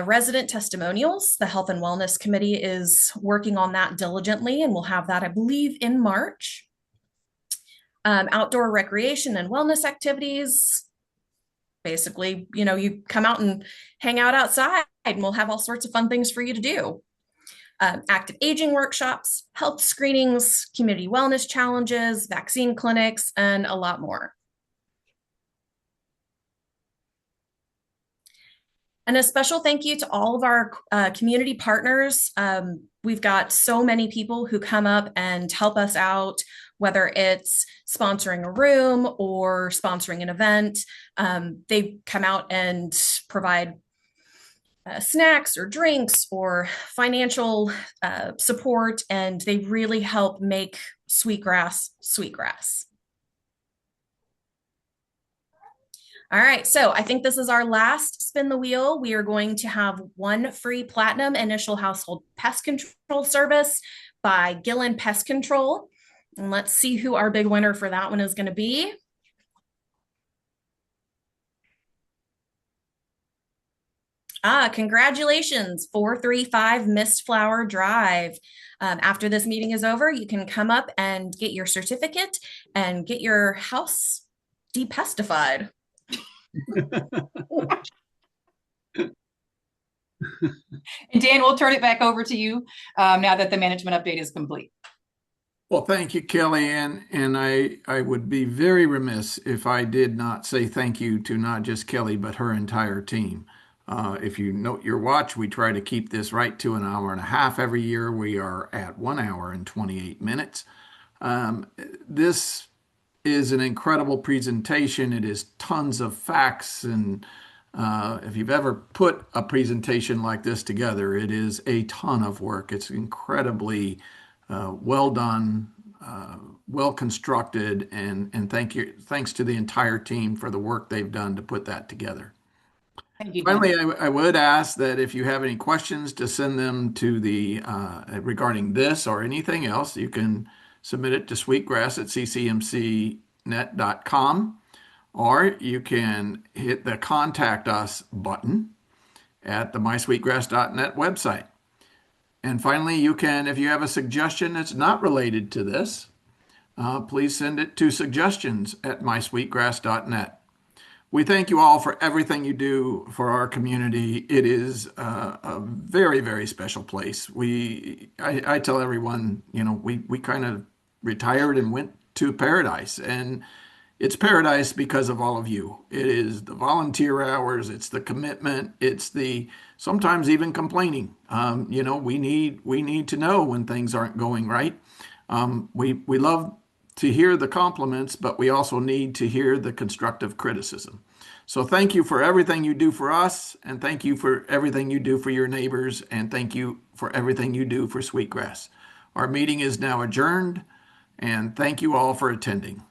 Resident testimonials, the Health and Wellness Committee is working on that diligently, and we'll have that, I believe, in March. Outdoor recreation and wellness activities. Basically, you come out and hang out outside, and we'll have all sorts of fun things for you to do. Active aging workshops, health screenings, community wellness challenges, vaccine clinics, and a lot more. And a special thank you to all of our community partners. We've got so many people who come up and help us out, whether it's sponsoring a room or sponsoring an event. They come out and provide snacks or drinks or financial support, and they really help make Sweetgrass Sweetgrass. All right, so I think this is our last spin the wheel. We are going to have one free platinum initial household pest control service by Gillen Pest Control. And let's see who our big winner for that one is going to be. Congratulations, 435 Mistflower Drive. After this meeting is over, you can come up and get your certificate and get your house depestified. And Dan, we'll turn it back over to you now that the management update is complete. Well, thank you, Kelly, and I would be very remiss if I did not say thank you to not just Kelly, but her entire team. If you note your watch, we try to keep this right to an hour and a half every year. We are at 1 hour and 28 minutes. This is an incredible presentation. It is tons of facts, and if you've ever put a presentation like this together, it is a ton of work. It's incredibly well done, well constructed, and thanks to the entire team for the work they've done to put that together. Thank you, Finally, I would ask that if you have any questions, to send them to the regarding this or anything else, you can submit it to sweetgrass@ccmcnet.com, or you can hit the Contact Us button at the mysweetgrass.net website. And finally, you can, if you have a suggestion that's not related to this, please send it to suggestions@mysweetgrass.net. We thank you all for everything you do for our community. It is a very, very special place. I tell everyone, we kind of retired and went to paradise, and It's paradise because of all of you. It is the volunteer hours, it's the commitment, it's the sometimes even complaining. We need to know when things aren't going right. We love to hear the compliments, but we also need to hear the constructive criticism. So thank you for everything you do for us, and thank you for everything you do for your neighbors, and thank you for everything you do for Sweetgrass. Our meeting is now adjourned, and thank you all for attending.